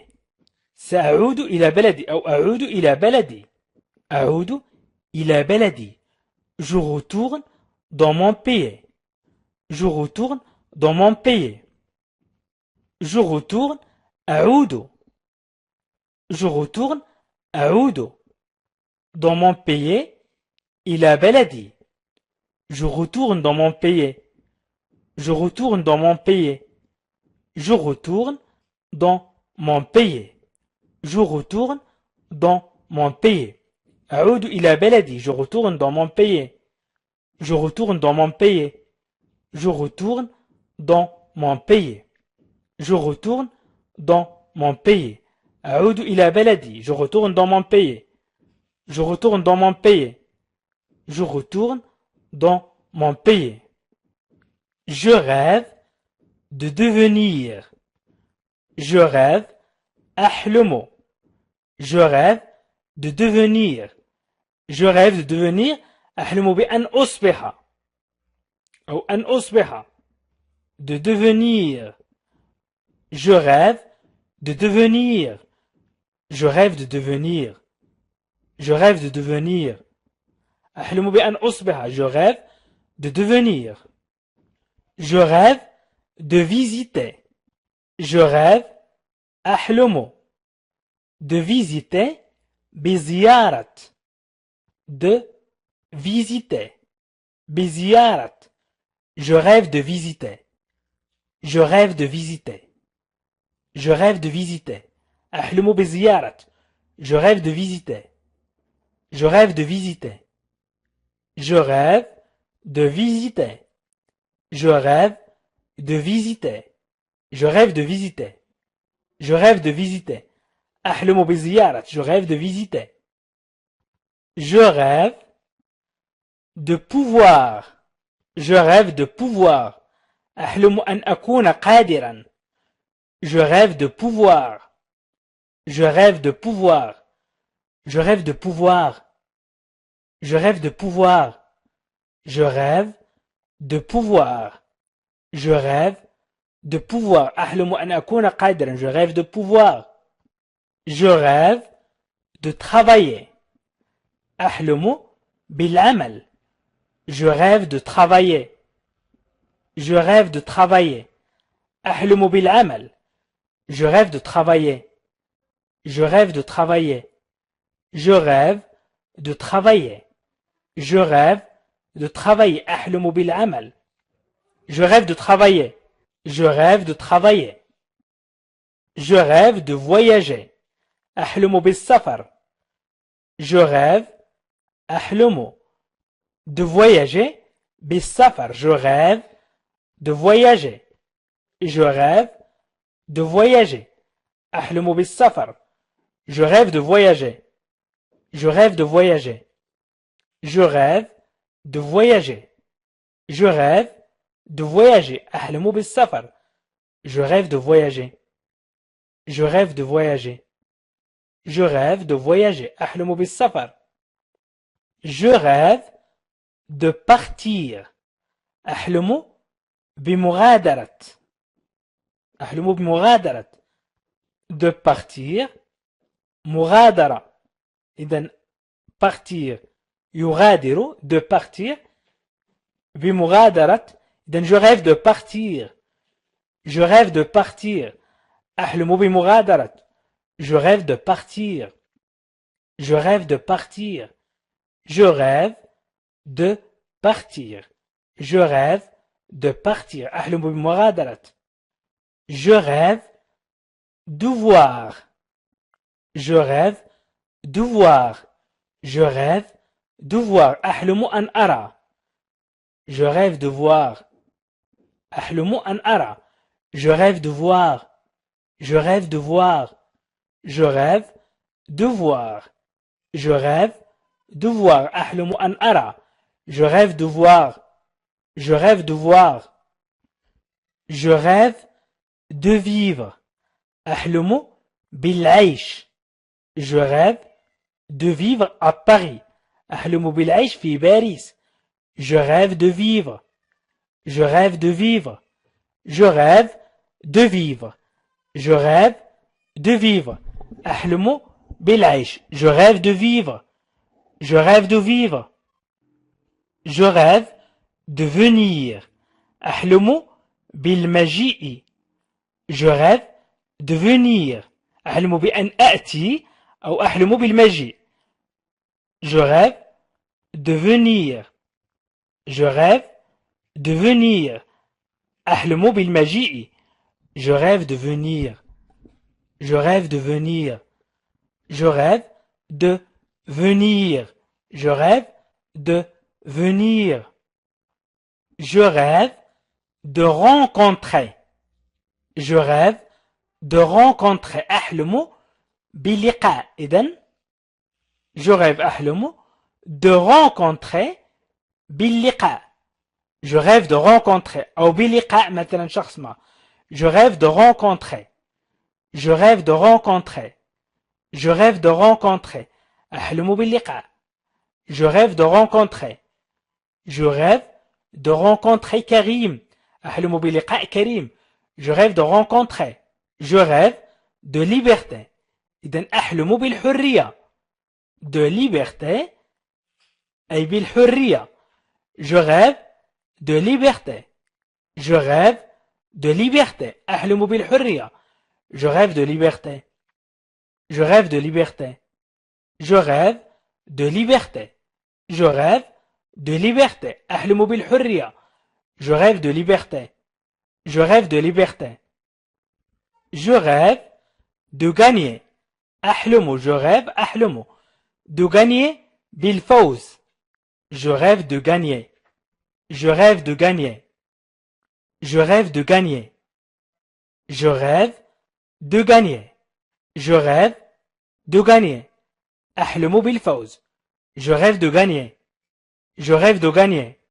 سأعود إلى بلدي أو أعود إلى بلدي. أعود إلى بلدي. Je retourne dans mon pays. Je retourne dans mon pays. Je retourne أعود. Je retourne أعود dans mon pays إلى بلدي. Je retourne dans mon pays. Je retourne dans mon pays. Je retourne dans mon pays. Je retourne dans mon pays. أعود إلى بلدي. Je retourne dans mon pays. Je retourne dans mon pays. Je retourne dans mon pays. Je retourne dans mon pays. أعود إلى بلدي. Je retourne dans mon pays. Je retourne dans mon pays. Je retourne dans mon pays. Je rêve de devenir. Je rêve أحلم. Je rêve de devenir. Je rêve de devenir أحلم بأن أصبح أو أن أصبح. De devenir. Je rêve de devenir. Je rêve de devenir. Je rêve de devenir. أحلم بأن أصبح. Je rêve de devenir. Je rêve de visiter. Je rêve أحلم de visiter بزيارة. De visiter. بزيارة. Je rêve de visiter. Je rêve de visiter. Je rêve de visiter. أحلم بزيارة. Je rêve de visiter. Je rêve de visiter. Je rêve de visiter. Je rêve de visiter. Je rêve de visiter. Je rêve de visiter. أحلم بزيارة. Je rêve de visiter. Je rêve de pouvoir. Je rêve de pouvoir. أحلم أن أكون قادرا. Je rêve de pouvoir. Je rêve de pouvoir. Je rêve de pouvoir. Je rêve de pouvoir. Je rêve de pouvoir. Je rêve de pouvoir. أحلم أن أكون قادرا. Je rêve de pouvoir. Je rêve de travailler. أحلم بالعمل. Je rêve de travailler. Je rêve de travailler. أحلم بالعمل. Je rêve de travailler. Je rêve de travailler. Je rêve de travailler. Je rêve de travailler. أحلم بالعمل. Je rêve de travailler. Je rêve de travailler. Je rêve de voyager. أحلم بالسفر. Je rêve أحلم de voyager بالسفر. Je rêve de voyager. Je rêve de voyager. أحلم بالسفر. Je rêve de voyager. Je rêve de voyager. Je rêve de voyager. Je rêve de voyager. أحلم بالسفر. Je rêve de voyager. Je rêve de voyager. Je rêve de voyager. أحلم بالسفر. Je rêve de partir. أحلم بمغادرة. أحلم بمغادرة. De partir. مغادرة. إذن partir. يغادر. De partir. بمغادرة. إذن je rêve de partir. Je rêve de partir. أحلم بمغادرة. Je rêve de partir. Je rêve de partir. Je rêve de partir. Je rêve de partir. أحلم بمغادرة. Je rêve de voir. Je rêve de voir. Je rêve de voir. أحلم أن أرى. Je rêve de voir. أحلم أن أرى. Je rêve de voir. Je rêve de voir. Je rêve de voir. Je rêve de voir. أحلم أن أرى. Je rêve de voir. Je rêve de voir. Je rêve de vivre. أحلم بالعيش. Je rêve de vivre à Paris. أحلم بالعيش في باريس. Je rêve de vivre. Je rêve de vivre. Je rêve de vivre. Je rêve de vivre. أحلم بالعيش. Je rêve de vivre. Je rêve de vivre. Je rêve de venir. أحلم بالمجيء. Je rêve de venir. أحلم بأن أأتي أو أحلم بالمجيء. Je rêve de venir. Je rêve de venir. أحلم بالمجيء. Je rêve de venir. Je rêve de venir. Je rêve de venir. Je rêve de venir. Je rêve de rencontrer. Je rêve de rencontrer. أحلم بلقاء. إذن je rêve أحلم de rencontrer باللقاء. Je rêve de rencontrer. أو بلقاء مثلا شخص ما. Je rêve de rencontrer. Je rêve de rencontrer. Je rêve de rencontrer. أحلم باللقاء. Je rêve de rencontrer. Je rêve de rencontrer Karim. أحلم بلقاء كريم. Je rêve de rencontrer. Je rêve de liberté. إذن أحلم بالحرية. De liberté أي بالحرية. Je rêve de liberté. Je rêve de liberté. أحلم بالحرية. Je rêve de liberté. Je rêve de liberté. Je rêve de liberté. Je rêve de liberté. أحلم بالحرية. Je rêve de liberté. Je rêve de liberté. Je rêve de gagner. أحلم. Je rêve. أحلم. De gagner بالفوز. Je rêve de gagner. Je rêve de gagner. Je rêve de gagner. Je rêve de gagner. Je rêve de gagner. أحلم بالفوز. Je rêve de gagner. Je rêve de gagner.